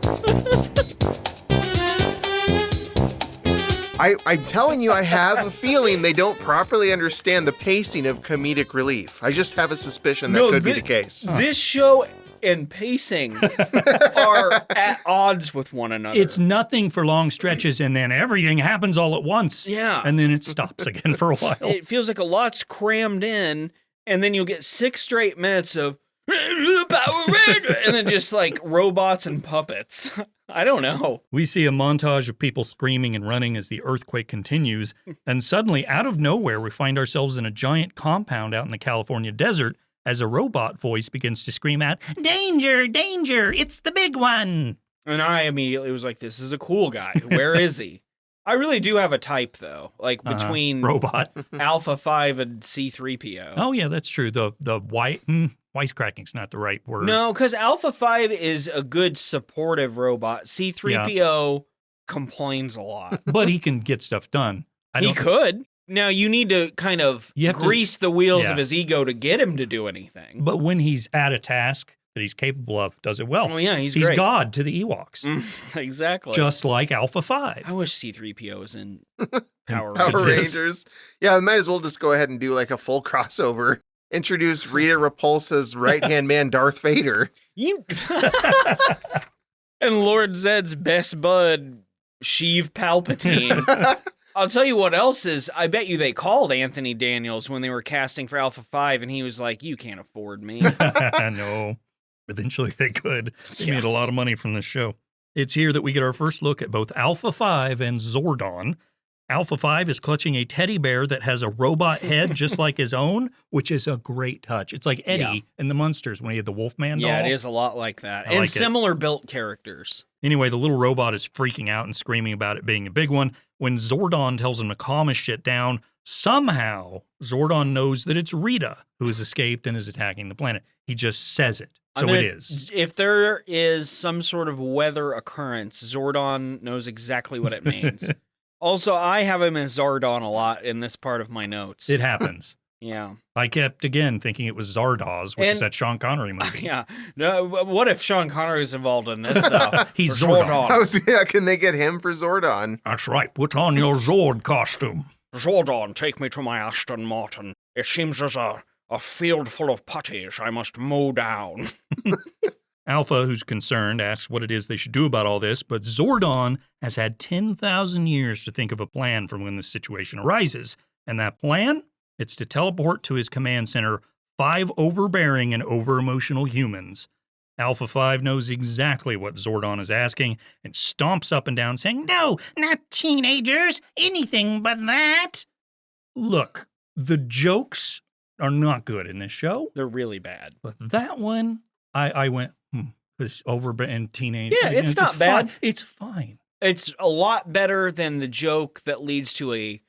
I'm telling you, I have a feeling they don't properly understand the pacing of comedic relief. I just have a suspicion that could be the case. This show and pacing are at odds with one another. It's nothing for long stretches, and then everything happens all at once. Yeah. And then it stops again for a while. It feels like a lot's crammed in, and then you'll get 6 straight minutes of Power Ranger, and then just like robots and puppets. I don't know. We see a montage of people screaming and running as the earthquake continues, and suddenly, out of nowhere, we find ourselves in a giant compound out in the California desert as a robot voice begins to scream out, "Danger, danger, it's the big one!" And I immediately was like, this is a cool guy. Where is he? I really do have a type, though, like between robot Alpha 5 and C-3PO. Oh, yeah, that's true. The wisecracking's not the right word. No, because Alpha 5 is a good supportive robot. C-3PO complains a lot. But he can get stuff done. He could. Now, you need to kind of grease the wheels of his ego to get him to do anything. But when he's at a task that he's capable of, does it well. Oh, yeah, he's great. He's God to the Ewoks. Exactly. Just like Alpha 5. I wish C-3PO was in Power Rangers. Yeah, we might as well just go ahead and do like a full crossover. Introduce Rita Repulsa's right-hand man, Darth Vader. And Lord Zed's best bud, Sheev Palpatine. I'll tell you what else is, I bet you they called Anthony Daniels when they were casting for Alpha 5, and he was like, you can't afford me. No. Eventually they could. They made a lot of money from this show. It's here that we get our first look at both Alpha 5 and Zordon. Alpha 5 is clutching a teddy bear that has a robot head just like his own, which is a great touch. It's like Eddie in the Munsters when he had the Wolfman doll. Yeah, it is a lot like that. And like similar built characters. Anyway, the little robot is freaking out and screaming about it being a big one. When Zordon tells him to calm his shit down, somehow Zordon knows that it's Rita who has escaped and is attacking the planet. He just says it. So it is. If there is some sort of weather occurrence, Zordon knows exactly what it means. Also, I have him as Zardon a lot in this part of my notes. It happens. Yeah. I kept, again, thinking it was Zardoz, which is that Sean Connery movie. Yeah. No, what if Sean Connery is involved in this, though? He's Zordon. Can they get him for Zordon? That's right. Put on your Zord costume. Zordon, take me to my Aston Martin. It seems there's a field full of putties I must mow down. Alpha, who's concerned, asks what it is they should do about all this, but Zordon has had 10,000 years to think of a plan for when this situation arises. And that plan? It's to teleport to his command center 5 overbearing and over-emotional humans. Alpha 5 knows exactly what Zordon is asking and stomps up and down saying, "No, not teenagers, anything but that." Look, the jokes are not good in this show. They're really bad. But that one, I went, because and teenage. Yeah, it's not bad. Fine. It's fine. It's a lot better than the joke that leads to a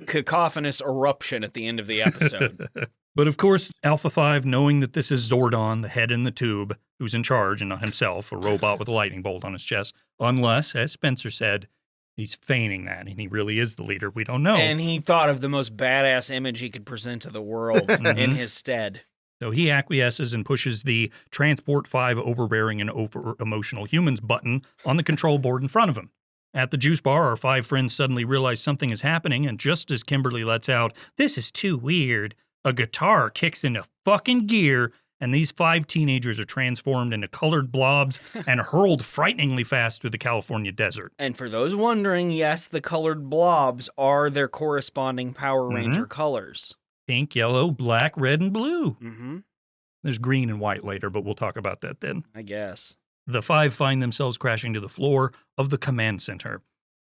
cacophonous eruption at the end of the episode. But of course, Alpha 5, knowing that this is Zordon, the head in the tube, who's in charge and not himself, a robot with a lightning bolt on his chest, unless, as Spencer said, he's feigning that and he really is the leader. We don't know. And he thought of the most badass image he could present to the world in his stead. So he acquiesces and pushes the Transport 5 overbearing and over-emotional humans button on the control board in front of him. At the juice bar, our 5 friends suddenly realize something is happening, and just as Kimberly lets out, "This is too weird," a guitar kicks into fucking gear, and these 5 teenagers are transformed into colored blobs and hurled frighteningly fast through the California desert. And for those wondering, yes, the colored blobs are their corresponding Power Ranger colors. Pink, yellow, black, red, and blue. Mm-hmm. There's green and white later, but we'll talk about that then. I guess. The 5 find themselves crashing to the floor of the command center.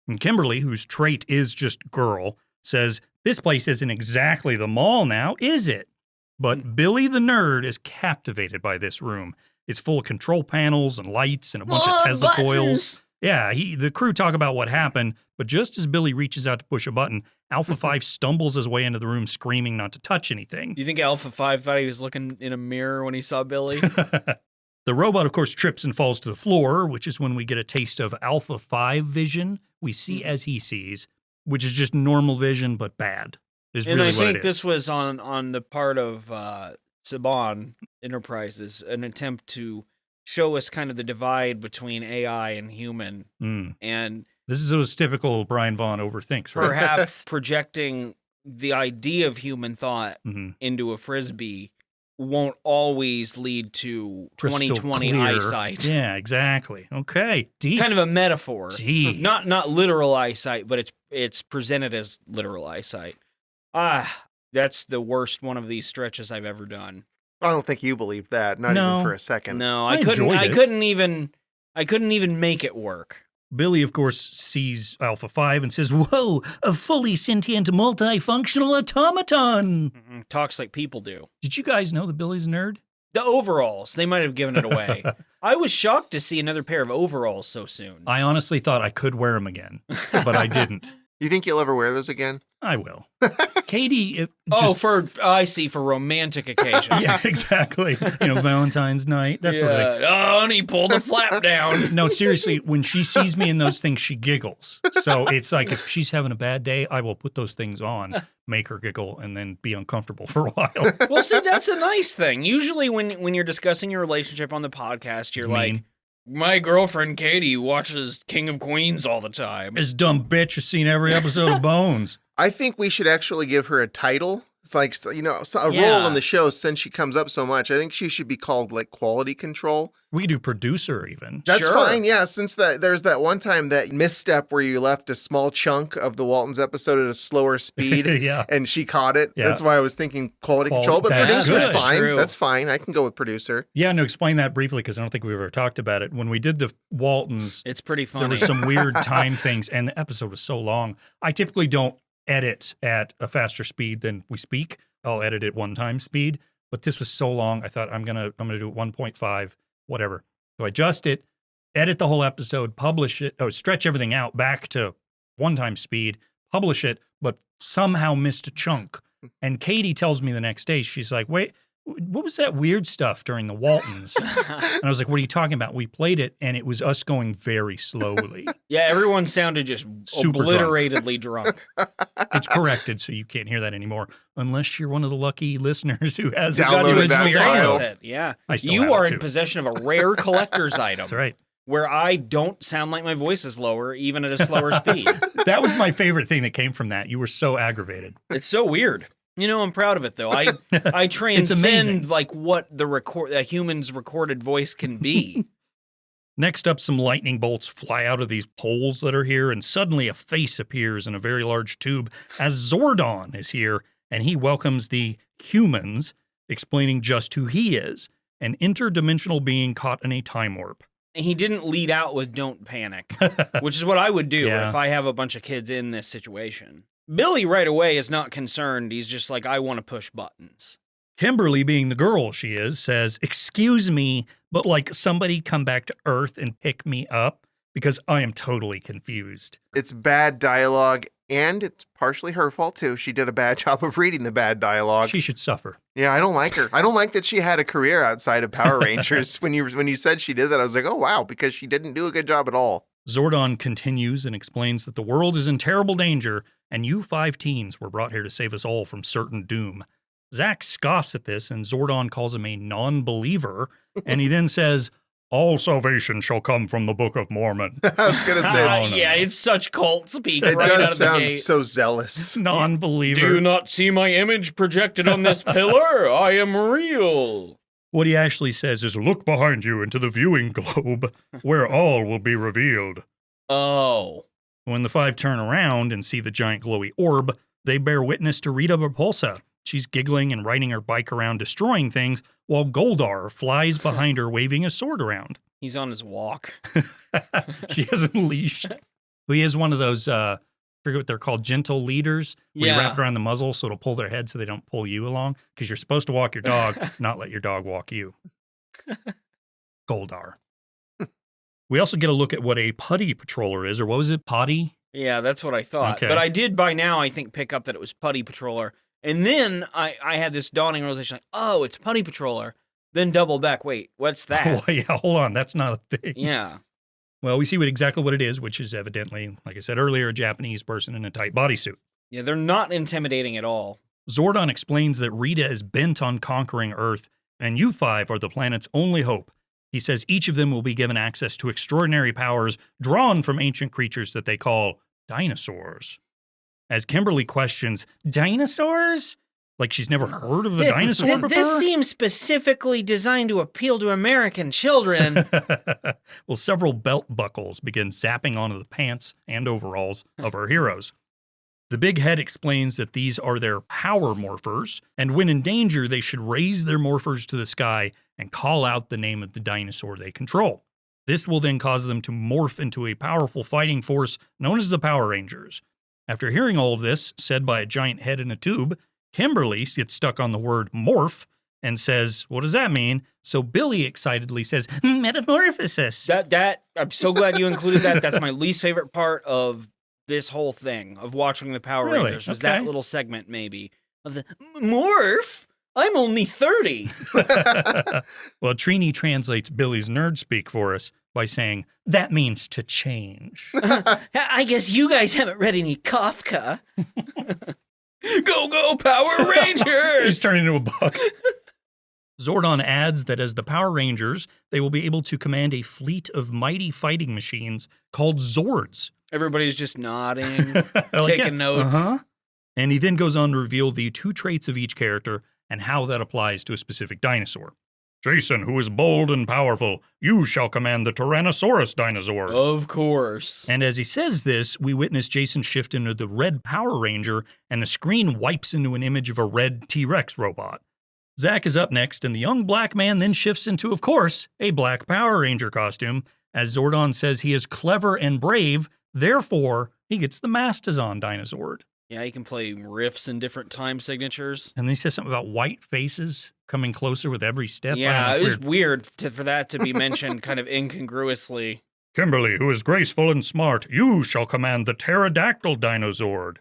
And Kimberly, whose trait is just girl, says, "This place isn't exactly the mall now, is it?" But Billy the nerd is captivated by this room. It's full of control panels and lights and a bunch of Tesla coils. Yeah, the crew talk about what happened, but just as Billy reaches out to push a button, Alpha 5 stumbles his way into the room screaming not to touch anything. Do you think Alpha 5 thought he was looking in a mirror when he saw Billy? The robot, of course, trips and falls to the floor, which is when we get a taste of Alpha 5 vision. We see as he sees, which is just normal vision, but bad. Is and really I what think it this is. Was on the part of Saban Enterprises, an attempt to show us kind of the divide between AI and human. And this is those typical Brian Vaughn overthinks, right? Perhaps projecting the idea of human thought into a Frisbee won't always lead to Crystal 2020 clear. eyesight. Yeah, exactly. Okay. Deep. Kind of a metaphor. Deep. Not literal eyesight, but it's presented as literal eyesight. That's the worst one of these stretches I've ever done. I don't think you believe that, not No. even for a second. No, I I couldn't. enjoyed I it. couldn't even make it work. Billy, of course, sees Alpha 5 and says, "Whoa, a fully sentient multifunctional automaton." Talks like people do. Did you guys know that Billy's a nerd? The overalls, they might have given it away. I was shocked to see another pair of overalls so soon. I honestly thought I could wear them again, but I didn't. You think you'll ever wear those again? I will. Katie, I see, for romantic occasions. Yeah, exactly. Valentine's night, that sort of thing. Oh, honey, pull the flap down. No, seriously, when she sees me in those things, she giggles. So it's like if she's having a bad day, I will put those things on, make her giggle, and then be uncomfortable for a while. Well, see, that's a nice thing. Usually when you're discussing your relationship on the podcast, you're like, my girlfriend Katie watches King of Queens all the time. This dumb bitch has seen every episode of Bones. I think we should actually give her a title. It's like, a role in the show since she comes up so much. I think she should be called like quality control. We could do producer even. That's Sure. fine, yeah. Since there's that one time that misstep where you left a small chunk of the Waltons episode at a slower speed, Yeah. and she caught it. Yeah. That's why I was thinking quality control, but That's producer's good. fine. True. That's fine. I can go with producer. Yeah, no, explain that briefly because I don't think we've ever talked about it. When we did the Waltons, It's pretty funny. there were some weird time things, and the episode was so long. I typically don't edit at a faster speed than we speak. I'll edit at 1x speed, but this was so long. I thought I'm gonna do it 1.5, whatever. So I adjust it, edit the whole episode, publish it, stretch everything out back to 1x speed, publish it, but somehow missed a chunk. And Katie tells me the next day, she's like, "Wait, what was that weird stuff during the Waltons?" And I was like, "What are you talking about?" We played it, and it was us going very slowly. Yeah, everyone sounded just Super obliteratedly drunk. It's corrected, so you can't hear that anymore, unless you're one of the lucky listeners who has Downloaded got to that experience file. it. Yeah. I still You have are it, in too. possession of a rare collector's item. That's right. Where I don't sound like my voice is lower, even at a slower speed. That was my favorite thing that came from that. You were so aggravated. It's so weird. I'm proud of it though. I amazing. transcend like what a human's recorded voice can be. Next up, some lightning bolts fly out of these poles that are here, and suddenly a face appears in a very large tube as Zordon is here, and he welcomes the humans, explaining just who he is, an interdimensional being caught in a time warp. And he didn't lead out with "Don't panic," which is what I would do Yeah. if I have a bunch of kids in this situation. Billy right away is not concerned. He's just like, I want to push buttons. Kimberly, being the girl she is, says, "Excuse me, but like somebody come back to Earth and pick me up because I am totally confused." It's bad dialogue, and it's partially her fault too. She did a bad job of reading the bad dialogue. She should suffer. Yeah, I don't like her. I don't like that she had a career outside of Power Rangers. When you said she did that, I was like, oh wow, because she didn't do a good job at all. Zordon continues and explains that the world is in terrible danger, and you 5 teens were brought here to save us all from certain doom. Zack scoffs at this, and Zordon calls him a non-believer, and he then says, "All salvation shall come from the Book of Mormon." I was gonna say Oh, no. Yeah, it's such cult speak it right out does of the sound gate. so zealous. Non-believer. Do you not see my image projected on this pillar? I am real. What he actually says is, "Look behind you into the viewing globe, where all will be revealed." Oh. When the 5 turn around and see the giant glowy orb, they bear witness to Rita Repulsa. She's giggling and riding her bike around destroying things, while Goldar flies behind her waving a sword around. He's on his walk. She hasn't leashed. He is one of those, I forget what they're called, gentle leaders, where you wrap it around the muzzle so it'll pull their head so they don't pull you along, because you're supposed to walk your dog, not let your dog walk you. Goldar. We also get a look at what a putty patroller is, or what was it, potty? Yeah, that's what I thought. Okay. But I did by now, I think, pick up that it was Putty Patroller. And then I had this dawning realization, like, oh, it's Putty Patroller. Then double back, wait, what's that? Oh, yeah, hold on, that's not a thing. Yeah. Well, we see exactly what it is, which is evidently, like I said earlier, a Japanese person in a tight bodysuit. Yeah, they're not intimidating at all. Zordon explains that Rita is bent on conquering Earth, and you 5 are the planet's only hope. He says each of them will be given access to extraordinary powers drawn from ancient creatures that they call dinosaurs. As Kimberly questions, "Dinosaurs?" Like she's never heard of a dinosaur before? This seems specifically designed to appeal to American children. Well, several belt buckles begin zapping onto the pants and overalls of our heroes. The big head explains that these are their power morphers, and when in danger, they should raise their morphers to the sky and call out the name of the dinosaur they control. This will then cause them to morph into a powerful fighting force known as the Power Rangers. After hearing all of this, said by a giant head in a tube, Kimberly gets stuck on the word morph and says, what does that mean? So Billy excitedly says, metamorphosis. I'm so glad you included that. That's my least favorite part of this whole thing, of watching the Power Rangers, was that little segment maybe of the morph. I'm only 30. Well, Trini translates Billy's nerd speak for us by saying, that means to change. I guess you guys haven't read any Kafka. Go, Power Rangers! He's turning into a bug. Zordon adds that as the Power Rangers, they will be able to command a fleet of mighty fighting machines called Zords. Everybody's just nodding, taking notes. And he then goes on to reveal the 2 traits of each character and how that applies to a specific dinosaur. Jason, who is bold and powerful, you shall command the Tyrannosaurus dinosaur. Of course. And as he says this, we witness Jason shift into the red Power Ranger, and the screen wipes into an image of a red T-Rex robot. Zach is up next, and the young black man then shifts into, of course, a black Power Ranger costume, as Zordon says he is clever and brave, therefore he gets the Mastodon dinosaur. Yeah, he can play riffs in different time signatures. And then he says something about white faces coming closer with every step. Yeah, it was weird for that to be mentioned kind of incongruously. Kimberly, who is graceful and smart, you shall command the pterodactyl dinosaur.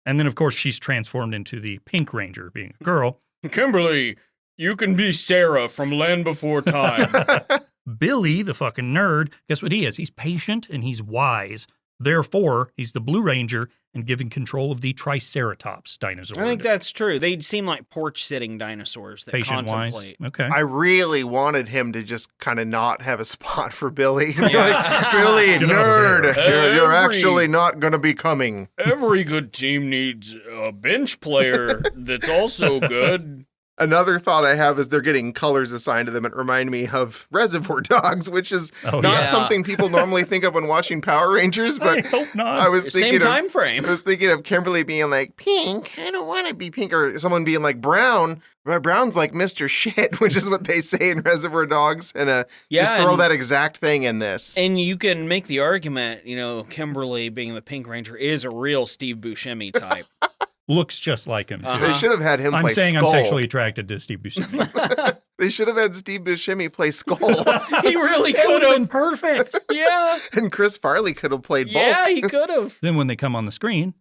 And then, of course, she's transformed into the Pink Ranger, being a girl. Kimberly, you can be Sarah from Land Before Time. Billy, the fucking nerd, guess what he is? He's patient and he's wise. Therefore, he's the Blue Ranger and giving control of the Triceratops dinosaur. I think that's true. They seem like porch-sitting dinosaurs that contemplate. Okay. I really wanted him to just kind of not have a spot for Billy. Like, Billy, nerd, you're actually not going to be coming. Every good team needs a bench player that's also good. Another thought I have is they're getting colors assigned to them. It reminded me of Reservoir Dogs, which is not something people normally think of when watching Power Rangers. But I hope not. I was thinking same time frame. I was thinking of Kimberly being like, pink, I don't want to be pink. Or someone being like, brown. Brown's like Mr. Shit, which is what they say in Reservoir Dogs. And just throw that exact thing in this. And you can make the argument, Kimberly being the Pink Ranger is a real Steve Buscemi type. Looks just like him, too. They should have had him play Skull. I'm sexually attracted to Steve Buscemi. They should have had Steve Buscemi play Skull. He really could have been perfect. Yeah. And Chris Farley could have played Bulk. Yeah, he could have. Then when they come on the screen...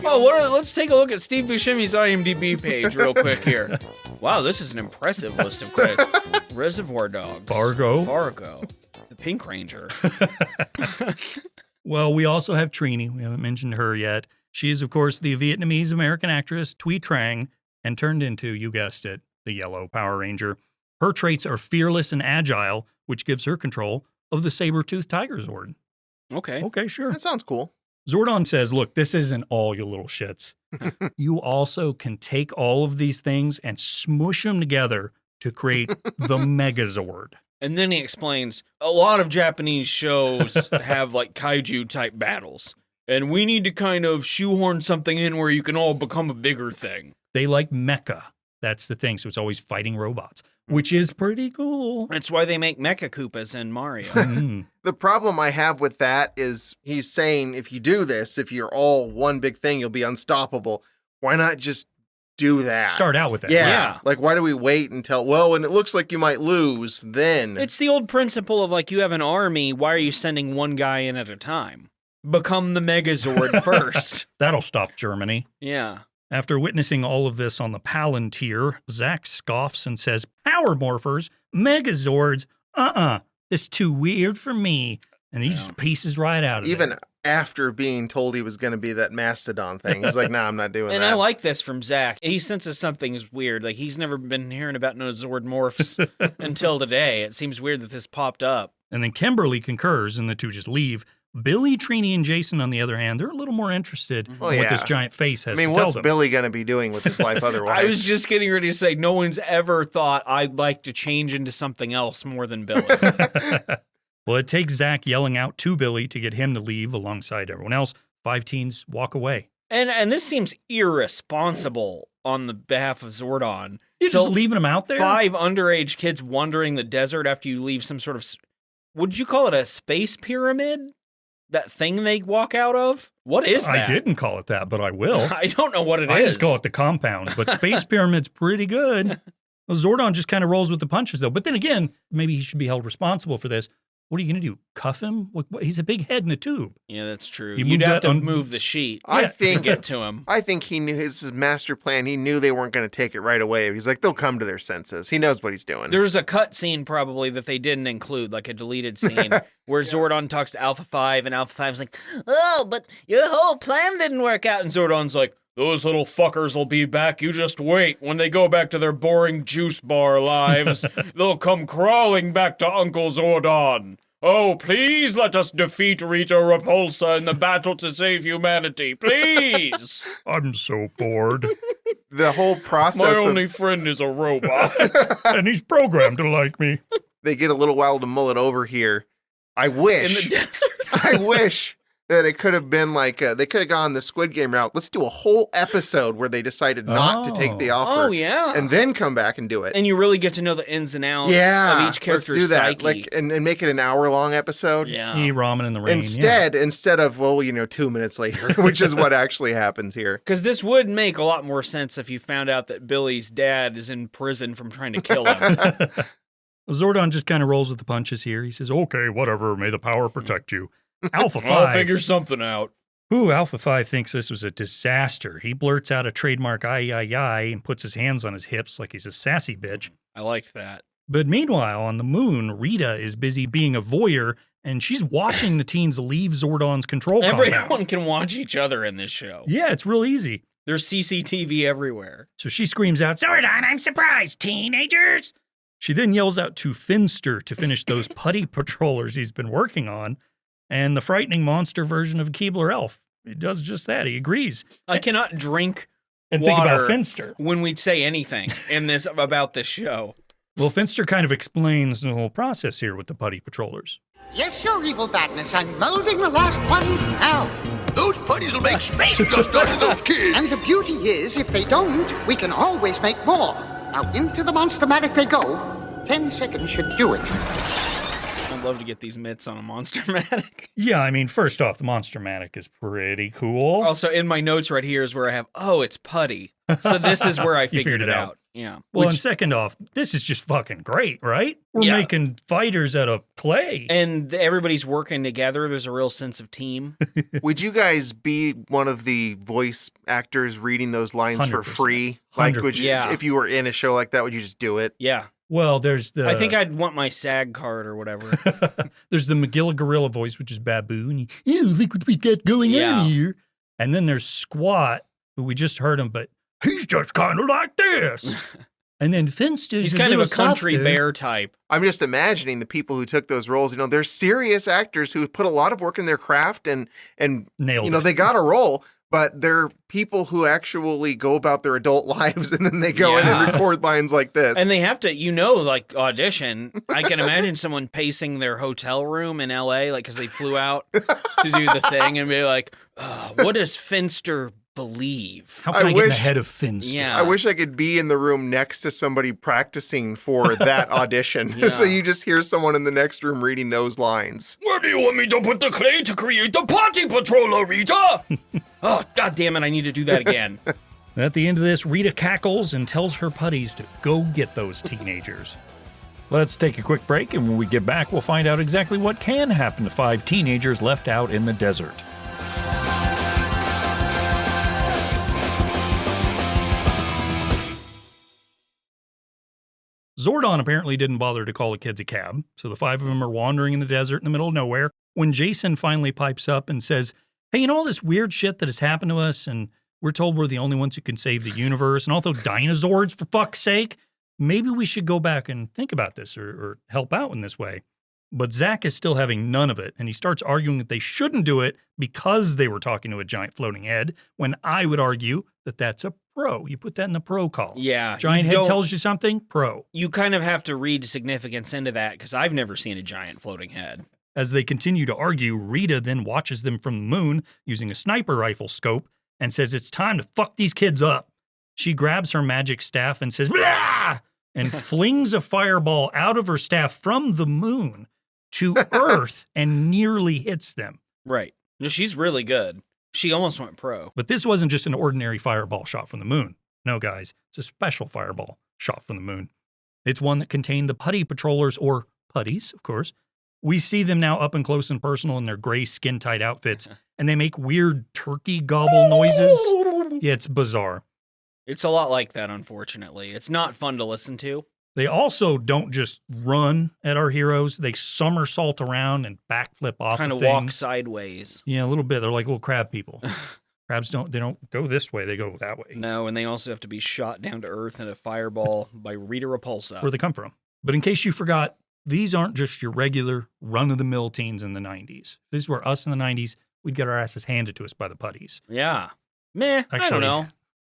Let's take a look at Steve Buscemi's IMDb page real quick here. Wow, this is an impressive list of credits. Reservoir Dogs. Fargo. The Pink Ranger. Well, we also have Trini. We haven't mentioned her yet. She is, of course, the Vietnamese-American actress Thuy Trang and turned into, you guessed it, the yellow Power Ranger. Her traits are fearless and agile, which gives her control of the saber-toothed tiger Zord. Okay. Okay, sure. That sounds cool. Zordon says, look, this isn't all, you little shits. You also can take all of these things and smoosh them together to create the Megazord. And then he explains, a lot of Japanese shows have like kaiju type battles. And we need to kind of shoehorn something in where you can all become a bigger thing. They like mecha. That's the thing. So it's always fighting robots, which is pretty cool. That's why they make Mecha Koopas in Mario. The problem I have with that is he's saying if you do this, if you're all one big thing, you'll be unstoppable. Why not just do that? Start out with that. Yeah. Like, why do we wait until, when it looks like you might lose, then... It's the old principle of, like, you have an army, why are you sending one guy in at a time? Become the Megazord first. That'll stop Germany. Yeah. After witnessing all of this on the Palantir, Zach scoffs and says, Power Morphers, Megazords, it's too weird for me. And he just pieces right out of it. Even after being told he was going to be that Mastodon thing, he's like, nah, I'm not doing that. And I like this from Zach. He senses something is weird. Like, he's never been hearing about no Zord morphs until today. It seems weird that this popped up. And then Kimberly concurs, and the two just leave, Billy, Trini, and Jason, on the other hand, they're a little more interested in what this giant face has to tell what's them. Billy going to be doing with his life otherwise? I was just getting ready to say, no one's ever thought I'd like to change into something else more than Billy. Well, it takes Zach yelling out to Billy to get him to leave alongside everyone else. 5 teens walk away. And this seems irresponsible on the behalf of Zordon. You're just leaving them out there? 5 underage kids wandering the desert after you leave some sort of... Would you call it a space pyramid? That thing they walk out of? What is that? I didn't call it that, but I will. I don't know what it is. I just call it the compound, but space pyramid's pretty good. Well, Zordon just kind of rolls with the punches, though. But then again, maybe he should be held responsible for this. What are you going to do? Cuff him? He's a big head in a tube. Yeah, that's true. You You'd have to move the sheet to get to him. I think he knew his master plan. He knew they weren't going to take it right away. He's like, they'll come to their senses. He knows what he's doing. There's a cut scene probably that they didn't include, like a deleted scene, where Zordon talks to Alpha 5, and Alpha 5's like, oh, but your whole plan didn't work out. And Zordon's like, those little fuckers will be back. You just wait. When they go back to their boring juice bar lives, they'll come crawling back to Uncle Zordon. Oh, please let us defeat Rita Repulsa in the battle to save humanity. Please. I'm so bored. The whole process. My only friend is a robot. And he's programmed to like me. They get a little while to mull it over here. I wish. In the desert. I wish that it could have been like, they could have gone the Squid Game route. Let's do a whole episode where they decided not to take the offer. Oh, yeah. And then come back and do it. And you really get to know the ins and outs of each character's let's do that. psyche. Like, and make it an hour-long episode. Yeah. Eat ramen in the rain. Instead of, 2 minutes later, which is what actually happens here. Because this would make a lot more sense if you found out that Billy's dad is in prison from trying to kill him. Zordon just kind of rolls with the punches here. He says, okay, whatever. May the power protect you. Alpha 5. I'll figure something out. Ooh, Alpha 5 thinks this was a disaster. He blurts out a trademark aye and puts his hands on his hips like he's a sassy bitch. I liked that. But meanwhile, on the moon, Rita is busy being a voyeur, and she's watching the teens leave Zordon's control compound. Everyone can watch each other in this show. Yeah, it's real easy. There's CCTV everywhere. So she screams out, Zordon, I'm surprised, teenagers! She then yells out to Finster to finish those putty patrollers he's been working on, and the frightening monster version of a Keebler elf. He does just that. He agrees. I cannot drink and water think about Finster when we say anything in this about this show. Well, Finster kind of explains the whole process here with the putty patrollers. Yes, your evil badness. I'm molding the last ones now. Those putties will make space dust out of those kids. And the beauty is, if they don't, we can always make more. Now into the Monster-matic they go. 10 seconds should do it. I'd love to get these mitts on a Monster-matic. Yeah, I mean, first off, the Monster-matic is pretty cool. Also, in my notes right here is where I have, it's putty. So this is where I figured it out. Yeah. Well, and second off, this is just fucking great, right? We're making fighters out of clay. And everybody's working together. There's a real sense of team. Would you guys be one of the voice actors reading those lines 100%. For free? Like, would you, if you were in a show like that, would you just do it? Yeah. Well, there's the... I think I'd want my SAG card or whatever. There's the McGilla Gorilla voice, which is Baboon. Look what we got going on here. And then there's Squat, who we just heard him, but he's just kind of like this. And then Finster's He's kind of a country softer. bear type. I'm just imagining the people who took those roles. They're serious actors who put a lot of work in their craft and nailed it. They got a role. But they're people who actually go about their adult lives and then they go in and record lines like this. And they have to, like audition. I can imagine someone pacing their hotel room in LA, like, because they flew out to do the thing and be like, what does Finster believe? How can I get in the head of Finster? Yeah. I wish I could be in the room next to somebody practicing for that audition. So you just hear someone in the next room reading those lines. Where do you want me to put the clay to create the potty patroller, Rita? Oh, God damn it, I need to do that again. At the end of this, Rita cackles and tells her putties to go get those teenagers. Let's take a quick break, and when we get back, we'll find out exactly what can happen to 5 teenagers left out in the desert. Zordon apparently didn't bother to call the kids a cab, so the 5 of them are wandering in the desert in the middle of nowhere when Jason finally pipes up and says, hey, all this weird shit that has happened to us, and we're told we're the only ones who can save the universe, and also dinosaurs, for fuck's sake, maybe we should go back and think about this or help out in this way. But Zach is still having none of it, and he starts arguing that they shouldn't do it because they were talking to a giant floating head, when I would argue that that's a pro. You put that in the pro column. Yeah. Giant head tells you something, pro. You kind of have to read significance into that, because I've never seen a giant floating head. As they continue to argue, Rita then watches them from the moon using a sniper rifle scope and says it's time to fuck these kids up. She grabs her magic staff and says, "Blah!" and flings a fireball out of her staff from the moon to Earth and nearly hits them. Right. She's really good. She almost went pro. But this wasn't just an ordinary fireball shot from the moon. No, guys, it's a special fireball shot from the moon. It's one that contained the putty patrollers, or putties, of course. We see them now up and close and personal in their gray skin-tight outfits, and they make weird turkey gobble noises. Yeah, it's bizarre. It's a lot like that, unfortunately. It's not fun to listen to. They also don't just run at our heroes. They somersault around and backflip off Kind of things. walk sideways. Yeah, a little bit. They're like little crab people. Crabs don't go this way. They go that way. No, and they also have to be shot down to earth in a fireball by Rita Repulsa. Where they come from. But in case you forgot, these aren't just your regular run-of-the-mill teens in the 90s. If these were us in the 90s, we'd get our asses handed to us by the putties. Yeah. Meh, I Actually- don't know.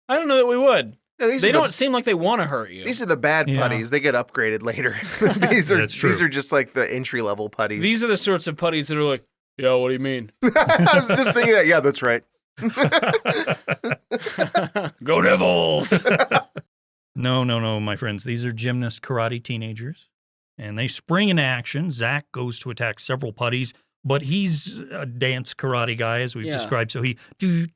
I don't know that we would. Yeah, They don't seem like they want to hurt you. These are the bad Yeah. putties. They get upgraded later. That's true. These are just like the entry level putties. These are the sorts of putties that are like, yeah, what do you mean? I was just thinking that. Yeah, that's right. Go Devils! No, my friends. These are gymnast karate teenagers. And they spring into action. Zach goes to attack several putties, but he's a dance karate guy, as we've Yeah. described. So he do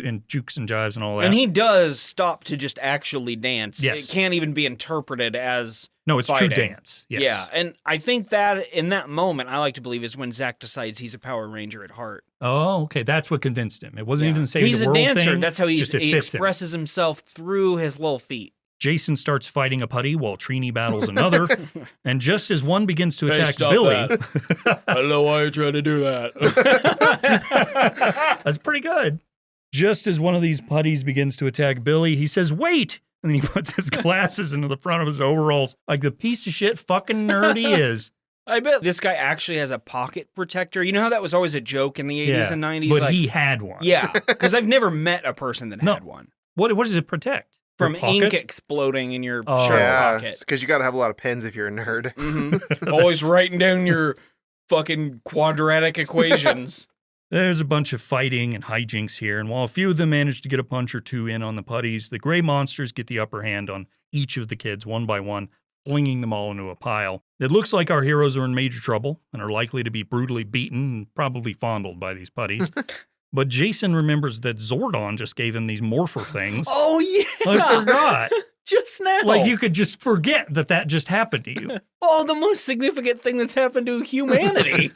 and jukes and jives and all that. And he does stop to just actually dance. Yes. It can't even be interpreted as no, it's fighting. true dance. Yes. Yeah, and I think that in that moment, I like to believe is when Zach decides he's a Power Ranger at heart. Oh, okay. That's what convinced him. It wasn't Yeah. even saying he's the a world dancer. thing. That's how he just it fits him. expresses himself through his little feet. Jason starts fighting a putty while Trini battles another. And just as one begins to Hey, attack stop Billy, I don't know why you're trying to do that. that's pretty good. Just as one of these putties begins to attack Billy, he says, "Wait!" And then he puts his glasses into the front of his overalls like the piece of shit fucking nerd he is. I bet this guy actually has a pocket protector. You know how that was always a joke in the 80s and 90s? But like, he had one. yeah, because I've never met a person that No. had one. What does it protect? From Your pocket? ink exploding in your Oh. shirt Yeah, pocket. because you got to have a lot of pens if you're a nerd. Always writing down your fucking quadratic equations. There's a bunch of fighting and hijinks here, and while a few of them manage to get a punch or two in on the putties, the gray monsters get the upper hand on each of the kids one by one, flinging them all into a pile. It looks like our heroes are in major trouble and are likely to be brutally beaten and probably fondled by these putties. But Jason remembers that Zordon just gave him these morpher things. Oh, yeah. I forgot. Just now. Like you could just forget that just happened to you. Oh, the most significant thing that's happened to humanity.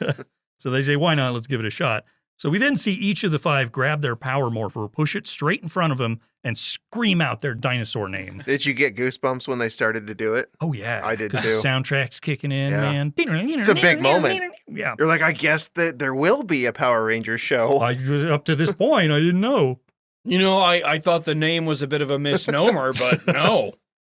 So they say, why not? Let's give it a shot. So we then see each of the five grab their power morpher, push it straight in front of them, and scream out their dinosaur name. Did you get goosebumps when they started to do it? Oh, yeah. I did 'Cause too. The soundtrack's kicking in, Yeah. man. It's a big moment. Yeah. You're like, I guess that there will be a Power Rangers show. Up to this point, I didn't know. You know, I thought the name was a bit of a misnomer, but no.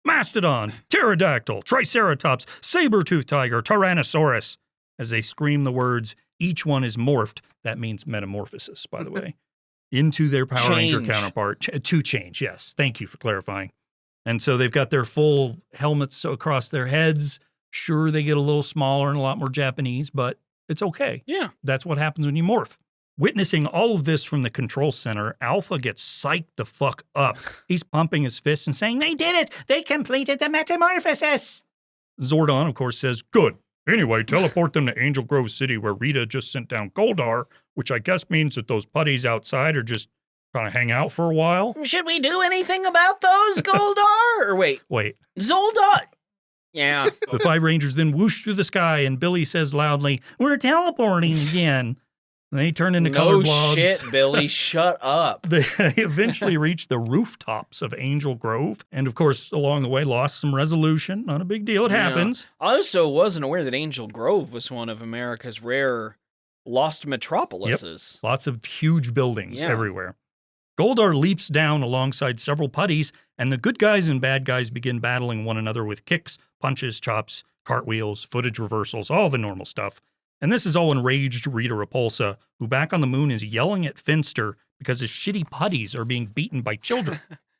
Mastodon, pterodactyl, triceratops, saber-toothed tiger, tyrannosaurus. As they scream the words, each one is morphed. That means metamorphosis, by the way. Into their Power Ranger Change. counterpart. To change, yes. Thank you for clarifying. And so they've got their full helmets across their heads. Sure, they get a little smaller and a lot more Japanese, but it's okay. Yeah. That's what happens when you morph. Witnessing all of this from the control center, Alpha gets psyched the fuck up. He's pumping his fists and saying, "They did it! They completed the metamorphosis!" Zordon, of course, says, "Good. Anyway, teleport them to Angel Grove City where Rita just sent down Goldar, which I guess means that those putties outside are just trying to hang out for a while." Should we do anything about those, Goldar? Or wait, Zoldar? Yeah. The five Rangers then whoosh through the sky, and Billy says loudly, "We're teleporting again." They turn into color No blobs. shit, Billy. Shut up. They eventually reach the rooftops of Angel Grove, and of course, along the way, lost some resolution. Not a big deal. It Yeah. happens. I also wasn't aware that Angel Grove was one of America's rare lost metropolises. Lots of huge buildings Yeah. everywhere. Goldar leaps down alongside several putties, and the good guys and bad guys begin battling one another with kicks, punches, chops, cartwheels, footage reversals, all the normal stuff. And this is all enraged Rita Repulsa, who back on the moon is yelling at Finster because his shitty putties are being beaten by children.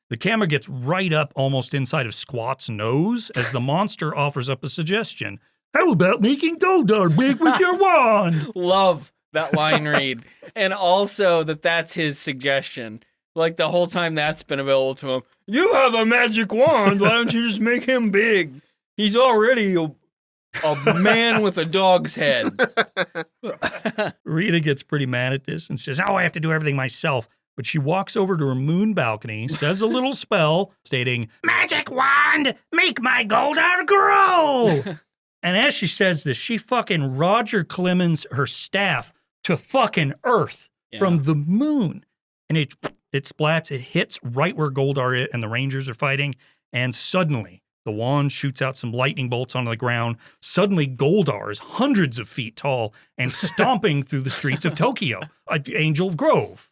The camera gets right up almost inside of Squat's nose as the monster offers up a suggestion. How about making Goldar big with your wand? Love that line read. And also that's his suggestion. Like the whole time that's been available to him. You have a magic wand. Why don't you just make him big? He's already a man with a dog's head. Rita gets pretty mad at this and says, I have to do everything myself. But she walks over to her moon balcony, says a little spell, stating, Magic wand, make my Goldar grow! And as she says this, she fucking Roger Clemens her staff to fucking Earth from the moon. And it splats, it hits right where Goldar and the Rangers are fighting, and suddenly the wand shoots out some lightning bolts onto the ground. Suddenly Goldar is hundreds of feet tall and stomping through the streets of Tokyo, Angel Grove.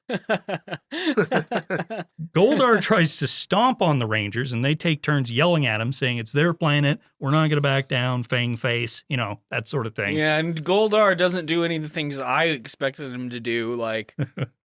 Goldar tries to stomp on the Rangers, and they take turns yelling at him, saying it's their planet, we're not going to back down, fang face, that sort of thing. Yeah, and Goldar doesn't do any of the things I expected him to do, like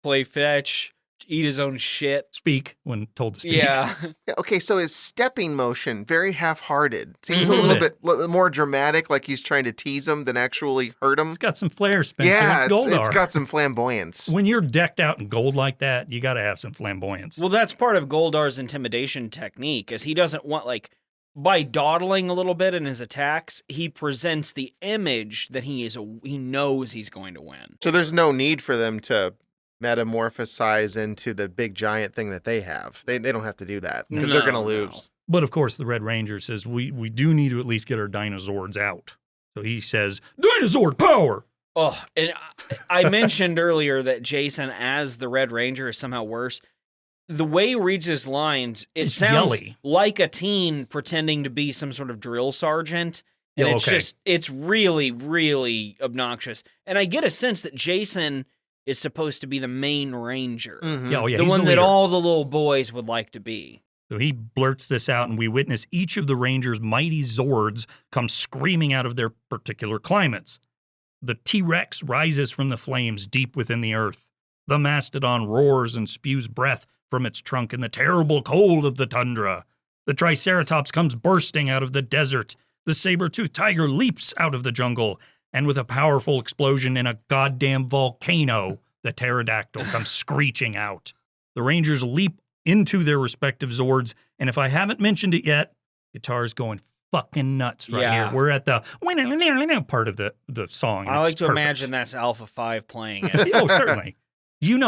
play fetch, eat his own shit. Speak when told to speak. Yeah. Okay, so his stepping motion, very half-hearted. Seems a little bit more dramatic, like he's trying to tease him than actually hurt him. It's got some flair, Spencer. Yeah, it's Goldar. It's got some flamboyance. When you're decked out in gold like that, you got to have some flamboyance. Well, that's part of Goldar's intimidation technique, is he doesn't want, by dawdling a little bit in his attacks, he presents the image that he knows he's going to win. So there's no need for them to metamorphosize into the big giant thing that they have. They don't have to do that because they're going to lose. But of course, the Red Ranger says we do need to at least get our dinosaurs out. So he says, Dinosaur power! Oh, and I mentioned earlier that Jason as the Red Ranger is somehow worse. The way he reads his lines, it sounds yelly. Like a teen pretending to be some sort of drill sergeant. And it's really, really obnoxious. And I get a sense that Jason is supposed to be the main ranger. Mm-hmm. Yeah, the one that all the little boys would like to be. So he blurts this out, and we witness each of the Rangers' mighty Zords come screaming out of their particular climates. The T-Rex rises from the flames deep within the earth. The Mastodon roars and spews breath from its trunk in the terrible cold of the tundra. The Triceratops comes bursting out of the desert. The saber-toothed tiger leaps out of the jungle. And with a powerful explosion in a goddamn volcano, the pterodactyl comes screeching out. The Rangers leap into their respective Zords, and if I haven't mentioned it yet, guitar's going fucking nuts right here. We're at the part of the song. I like to imagine that's Alpha 5 playing it. Oh, certainly.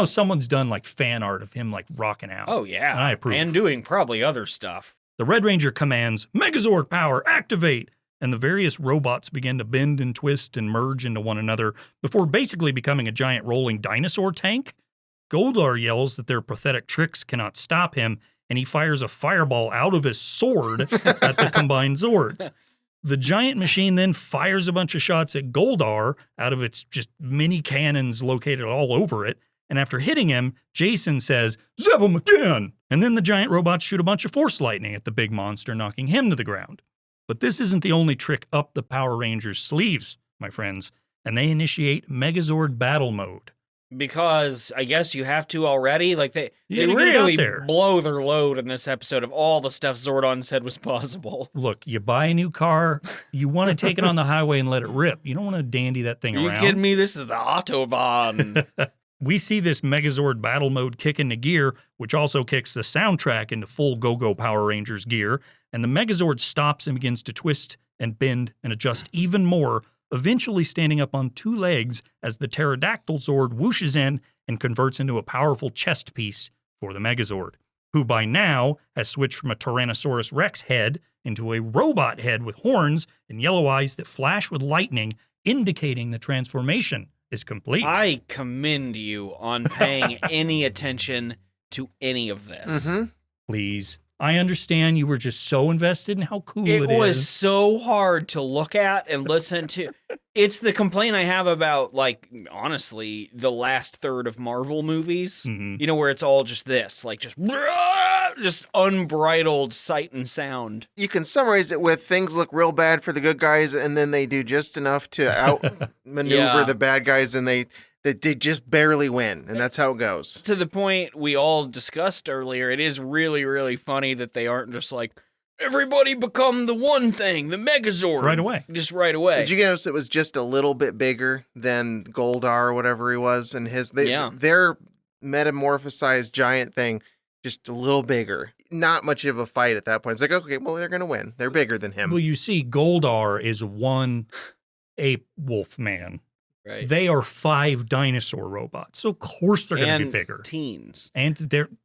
Someone's done fan art of him rocking out. Oh, yeah. And I approve. And doing probably other stuff. The Red Ranger commands, Megazord power, activate! And the various robots begin to bend and twist and merge into one another before basically becoming a giant rolling dinosaur tank. Goldar yells that their pathetic tricks cannot stop him, and he fires a fireball out of his sword at the combined Zords. The giant machine then fires a bunch of shots at Goldar out of its just mini cannons located all over it, and after hitting him, Jason says, Zap him again! And then the giant robots shoot a bunch of force lightning at the big monster, knocking him to the ground. But this isn't the only trick up the Power Rangers' sleeves, my friends, and they initiate Megazord battle mode. Because I guess you have to already. They really blow their load in this episode of all the stuff Zordon said was possible. Look, you buy a new car, you want to take it on the highway and let it rip. You don't want to dandy that thing around. Are you kidding me? This is the Autobahn. We see this Megazord battle mode kick into gear, which also kicks the soundtrack into full Go-Go Power Rangers gear, and the Megazord stops and begins to twist and bend and adjust even more, eventually standing up on two legs as the Pterodactyl Zord whooshes in and converts into a powerful chest piece for the Megazord, who by now has switched from a Tyrannosaurus Rex head into a robot head with horns and yellow eyes that flash with lightning, indicating the transformation is complete. I commend you on paying any attention to any of this. Mm-hmm. Please. I understand you were just so invested in how cool it is. It was so hard to look at and listen to. It's the complaint I have about, honestly, the last third of Marvel movies. Mm-hmm. Where it's all just this, just just unbridled sight and sound. You can summarize it with things look real bad for the good guys, and then they do just enough to outmaneuver the bad guys, and they just barely win, and that's how it goes. To the point we all discussed earlier, it is really, really funny that they aren't just like, everybody become the one thing, the Megazord. Right away. Just right away. Did you notice it was just a little bit bigger than Goldar or whatever he was, and their metamorphosized giant thing just a little bigger. Not much of a fight at that point. It's like, okay, well, they're going to win. They're bigger than him. Well, you see, Goldar is one ape wolf man. Right. They are 5 dinosaur robots. So, of course, they're going to be bigger. Teens. And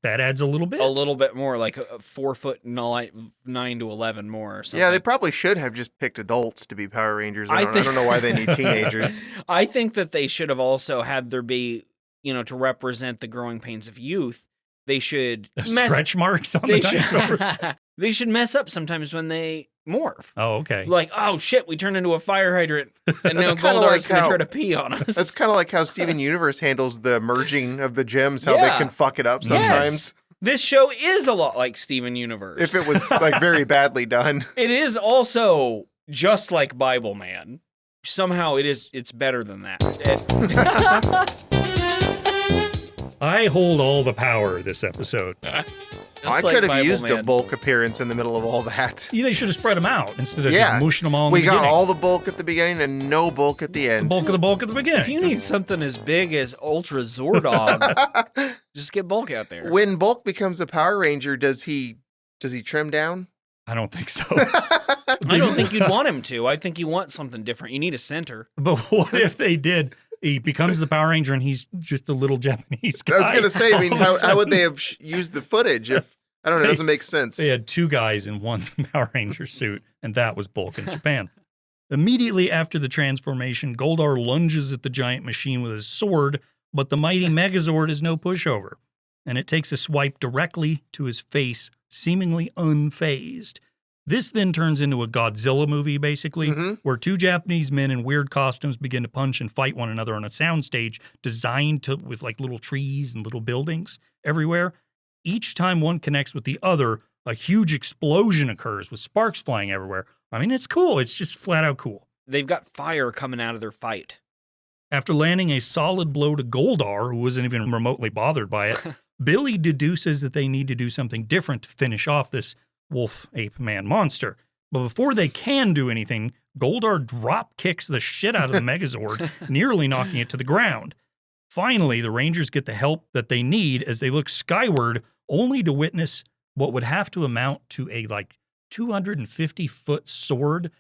that adds a little bit. A little bit more, like 4'9" to 11 more or something. Yeah, they probably should have just picked adults to be Power Rangers. I don't know why they need teenagers. I think that they should have also had there be, to represent the growing pains of youth. They should stretch marks on the dinosaurs. They should mess up sometimes when they morph. Oh, okay. Like, oh shit, we turned into a fire hydrant, and now Goldar's going to try to pee on us. That's kind of like how Steven Universe handles the merging of the gems, how they can fuck it up sometimes. Yes. This show is a lot like Steven Universe. If it was like very badly done. It is also just like Bible Man. Somehow it's better than that. I hold all the power this episode. I could have used a bulk appearance in the middle of all that. Yeah, they should have spread them out instead of just mushing them all in the beginning. We got all the bulk at the beginning and no bulk at the end. The bulk at the beginning. If you need something as big as Ultra Zordon, just get Bulk out there. When Bulk becomes a Power Ranger, does he trim down? I don't think so. I don't think you'd want him to. I think you want something different. You need a center. But what if they did? He becomes the Power Ranger and he's just a little Japanese guy. I was going to say, I mean, how would they have used the footage if, I don't know, it doesn't make sense. They had 2 guys in one Power Ranger suit, and that was Bulk in Japan. Immediately after the transformation, Goldar lunges at the giant machine with his sword, but the mighty Megazord is no pushover, and it takes a swipe directly to his face, seemingly unfazed. This then turns into a Godzilla movie, basically, where 2 Japanese men in weird costumes begin to punch and fight one another on a soundstage designed with like little trees and little buildings everywhere. Each time one connects with the other, a huge explosion occurs with sparks flying everywhere. I mean, it's cool. It's just flat out cool. They've got fire coming out of their fight. After landing a solid blow to Goldar, who wasn't even remotely bothered by it, Billy deduces that they need to do something different to finish off this wolf ape man monster. But before they can do anything, Goldar drop kicks the shit out of the Megazord, nearly knocking it to the ground. Finally, the Rangers get the help that they need as they look skyward, only to witness what would have to amount to a 250-foot sword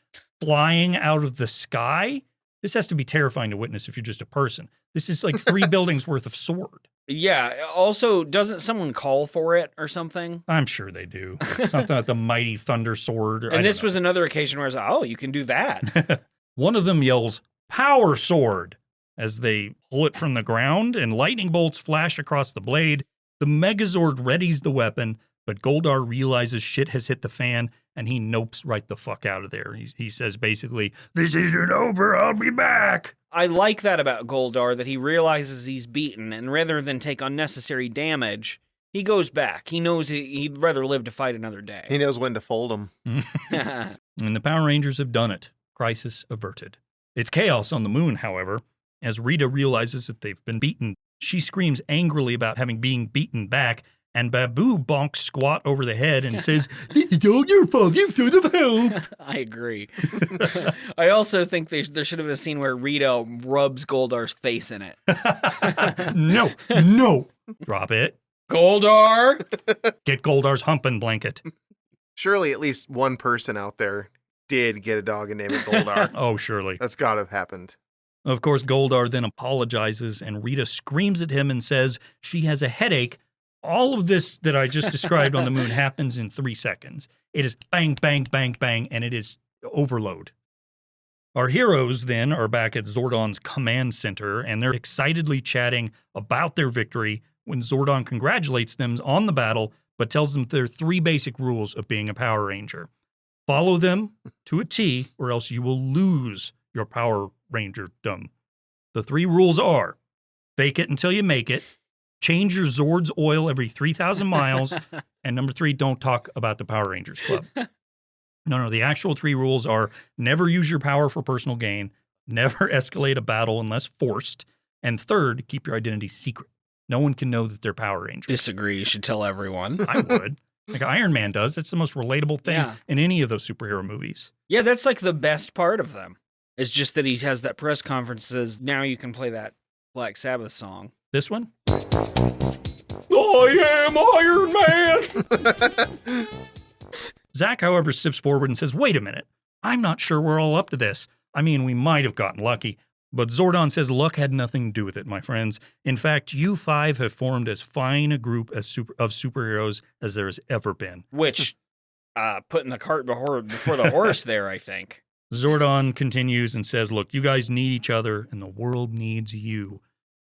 flying out of the sky. This has to be terrifying to witness if you're just a person. This is like 3 buildings worth of sword. Yeah. Also, doesn't someone call for it or something? I'm sure they do. Something like the mighty thunder sword. And this was another occasion where I was like, oh, you can do that. One of them yells, "Power sword!" as they pull it from the ground, and lightning bolts flash across the blade. The Megazord readies the weapon, but Goldar realizes shit has hit the fan, and he nopes right the fuck out of there. He says basically, "This isn't over, I'll be back." I like that about Goldar, that he realizes he's beaten, and rather than take unnecessary damage, he goes back. He knows he'd rather live to fight another day. He knows when to fold them. And the Power Rangers have done it. Crisis averted. It's chaos on the moon, however. As Rita realizes that they've been beaten, she screams angrily about having been beaten back, and Babu bonks Squat over the head and says, "This is all your fault, you should have helped." I agree. I also think there should have been a scene where Rita rubs Goldar's face in it. No. Drop it. Goldar! Get Goldar's humping blanket. Surely at least one person out there did get a dog and name it Goldar. Oh, surely. That's got to have happened. Of course, Goldar then apologizes, and Rita screams at him and says she has a headache. All of this that I just described on the moon happens in 3 seconds. It is bang, bang, bang, bang, and it is overload. Our heroes then are back at Zordon's command center, and they're excitedly chatting about their victory when Zordon congratulates them on the battle, but tells them there are 3 basic rules of being a Power Ranger. Follow them to a T, or else you will lose your Power Rangerdom. The 3 rules are: fake it until you make it, change your Zord's oil every 3,000 miles, And number 3, don't talk about the Power Rangers Club. No, the actual 3 rules are never use your power for personal gain, never escalate a battle unless forced, and third, keep your identity secret. No one can know that they're Power Rangers. Disagree. You should tell everyone. I would. Like Iron Man does. It's the most relatable thing in any of those superhero movies. Yeah, that's like the best part of them. It's just that he has that press conference that says, now you can play that Black Sabbath song. This one? I am Iron Man! Zach, however, steps forward and says, wait a minute. I'm not sure we're all up to this. I mean, we might have gotten lucky. But Zordon says luck had nothing to do with it, my friends. In fact, you 5 have formed as fine a group of superheroes as there has ever been. Which, putting the cart before the horse there, I think. Zordon continues and says, look, you guys need each other, and the world needs you.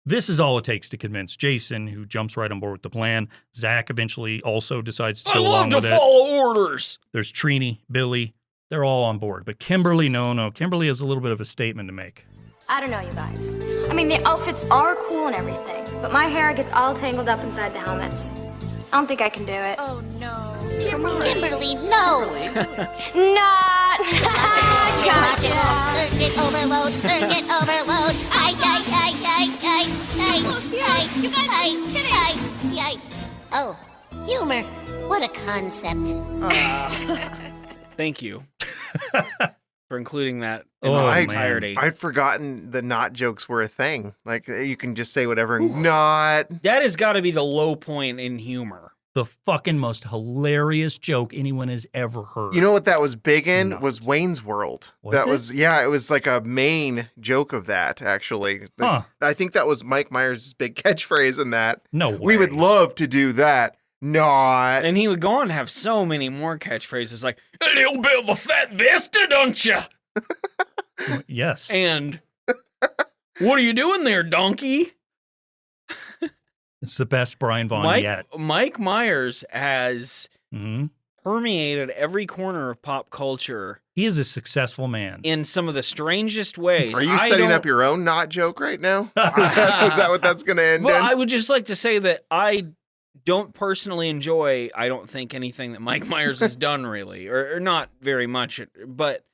This is all it takes to convince Jason, who jumps right on board with the plan. Zach eventually also decides to go along with it. I love to follow orders. There's Trini, Billy. They're all on board. But Kimberly, no. Kimberly has a little bit of a statement to make. I don't know, you guys. I mean, the outfits are cool and everything, but my hair gets all tangled up inside the helmets. I don't think I can do it. Oh, no. Kimberly, no! Not! Gotcha! Circuit overload, circuit overload! You guys are just kidding! Oh, humor. What a concept. Thank you for including that in Oh, its man. entirety. I'd forgotten the not jokes were a thing. Like, you can just say whatever. Not. That has got to be the low point in humor. The fucking most hilarious joke anyone has ever heard. You know what that was big in? No. Was Wayne's World. Was that it? was, yeah, it was like a main joke of that, actually. Huh. I think that was Mike Myers' big catchphrase in that. No way. We would love to do that. Not. And he would go on to have so many more catchphrases like, A little bit of a fat bastard, don't you? Yes. and what are you doing there, donkey? It's the best Brian Vaughn yet. Mike Myers has hmm permeated every corner of pop culture He is a successful man. in some of the strangest ways. Are you I setting don't- up your own not joke right now? Is that what that's going to end Well, in? I would just like to say that I don't personally enjoy, I don't think, anything that Mike Myers has done really, or not very much. But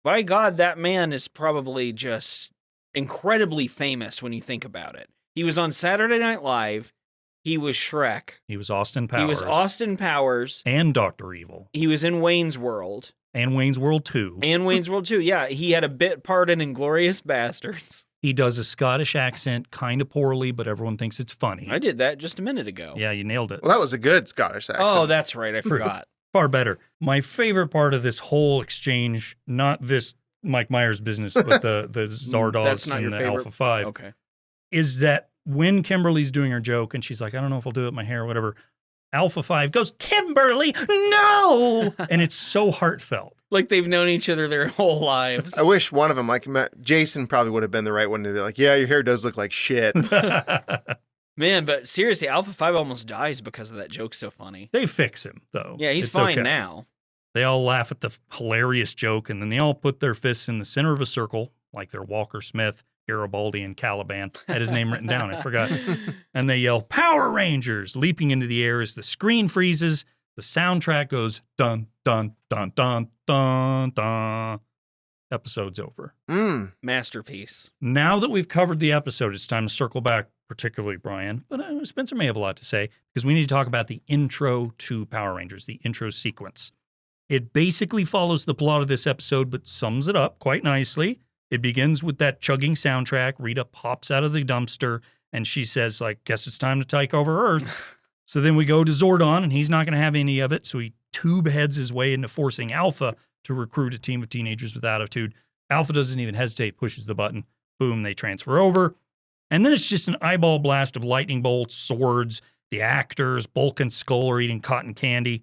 by God, that man is probably just incredibly famous when you think about it. He was on Saturday Night Live. He was Shrek. He was Austin Powers. He was Austin Powers. And Dr. Evil. He was in Wayne's World. And Wayne's World 2. And Wayne's World 2. Yeah, he had a bit part in Inglourious Bastards. He does a Scottish accent kind of poorly, but everyone thinks it's funny. I did that just a minute ago. Yeah, you nailed it. Well, that was a good Scottish accent. Oh, that's right. I forgot. Far better. My favorite part of this whole exchange, not this Mike Myers business, but the That's Zardoz not your and the favorite? Alpha 5, Okay. is that when Kimberly's doing her joke and she's like, I don't know if I'll do it with my hair or whatever, Alpha 5 goes, Kimberly, no! And it's so heartfelt. Like they've known each other their whole lives. I wish one of them, like Jason, probably would have been the right one to be like, yeah, your hair does look like shit. Man, but seriously, Alpha 5 almost dies because of that joke so funny. They fix him, though. Yeah, he's It's fine okay. now. They all laugh at the hilarious joke, and then they all put their fists in the center of a circle, like they're Walker Smith, Garibaldi, and Caliban. I had his name written down, I forgot. And they yell, Power Rangers, leaping into the air as the screen freezes. The soundtrack goes, dun, dun, dun, dun, dun, dun. Episode's over. Masterpiece. Now that we've covered the episode, it's time to circle back, particularly Brian, but Spencer may have a lot to say, because we need to talk about the intro to Power Rangers, the intro sequence. It basically follows the plot of this episode, but sums it up quite nicely. It begins with that chugging soundtrack. Rita pops out of the dumpster, and she says, like, guess it's time to take over Earth. So then we go to Zordon, and he's not going to have any of it, so he tube heads his way into forcing Alpha to recruit a team of teenagers with attitude. Alpha doesn't even hesitate, pushes the button. Boom, they transfer over. And then it's just an eyeball blast of lightning bolts, swords. The actors, Bulk and Skull, are eating cotton candy.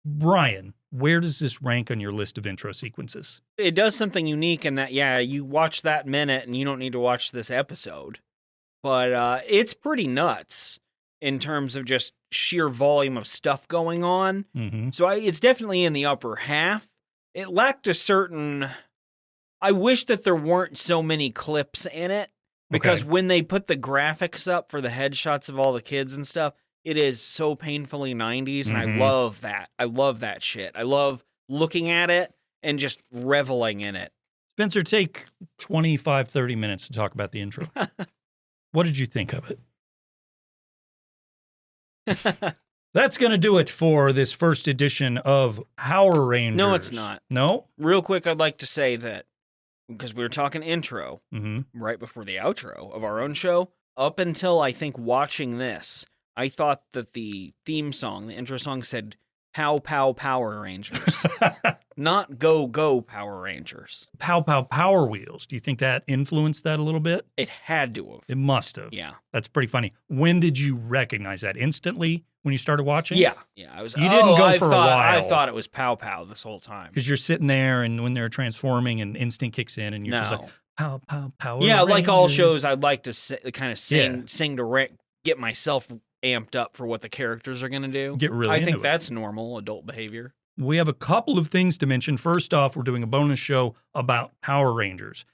Brian, where does this rank on your list of intro sequences? It does something unique in that, yeah, you watch that minute and you don't need to watch this episode. But it's pretty nuts in terms of just sheer volume of stuff going on. Mm-hmm. So it's definitely in the upper half. It lacked a certain... I wish that there weren't so many clips in it, because Okay. when they put the graphics up for the headshots of all the kids and stuff, It is so painfully 90s, and I Mhm. love that. I love that shit. I love looking at it and just reveling in it. Spencer, take 25, 30 minutes to talk about the intro. What did you think of it? That's going to do it for this first edition of Power Rangers. No, it's not. No? Real quick, I'd like to say that, because we were talking intro Mm-hmm. right before the outro of our own show, up until I think watching this, I thought that the theme song, the intro song, said Pow Pow Power Rangers, not Go Go Power Rangers. Pow Pow Power Wheels. Do you think that influenced that a little bit? It had to have. It must have. Yeah. That's pretty funny. When did you recognize that? Instantly when you started watching? Yeah. Yeah. I was. You didn't go for a while. I thought it was Pow Pow this whole time. Because you're sitting there, and when they're transforming, and instinct kicks in, and you're just like, Pow Pow Power Yeah, Rangers. like all shows, I'd like to kind of sing to get myself amped up for what the characters are going to do. Get really I into think it. that's normal adult behavior. We have a couple of things to mention. First off, we're doing a bonus show about Power Rangers.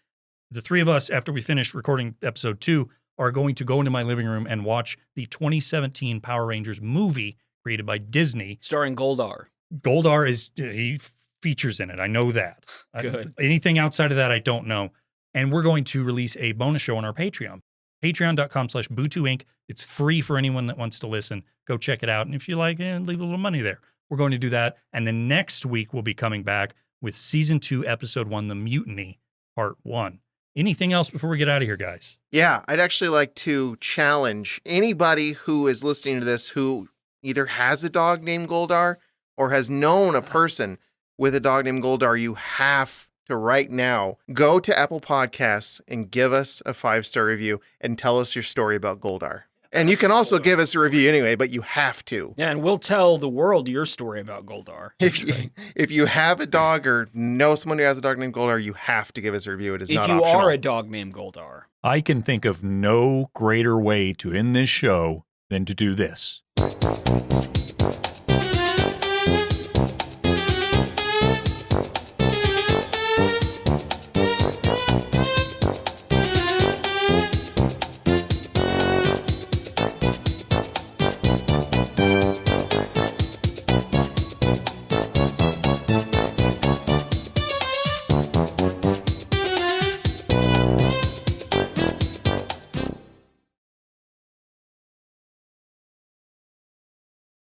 The three of us, after we finish recording episode 2, are going to go into my living room and watch the 2017 Power Rangers movie created by Disney. Starring Goldar. Goldar he features in it. I know that. Good. Anything outside of that, I don't know. And we're going to release a bonus show on our Patreon. Patreon.com/Bootu Inc. It's free for anyone that wants to listen. Go check it out. And if you like, leave a little money there. We're going to do that. And then next week, we'll be coming back with Season 2, Episode 1, The Mutiny, Part 1. Anything else before we get out of here, guys? Yeah, I'd actually like to challenge anybody who is listening to this who either has a dog named Goldar or has known a person with a dog named Goldar. You have to right now go to Apple Podcasts and give us a 5-star review and tell us your story about Goldar. And you can also give us a review anyway, but you have to. Yeah, and we'll tell the world your story about Goldar. If you have a dog or know someone who has a dog named Goldar, you have to give us a review. It is not optional. If optional. you are a dog named Goldar. I can think of no greater way to end this show than to do this.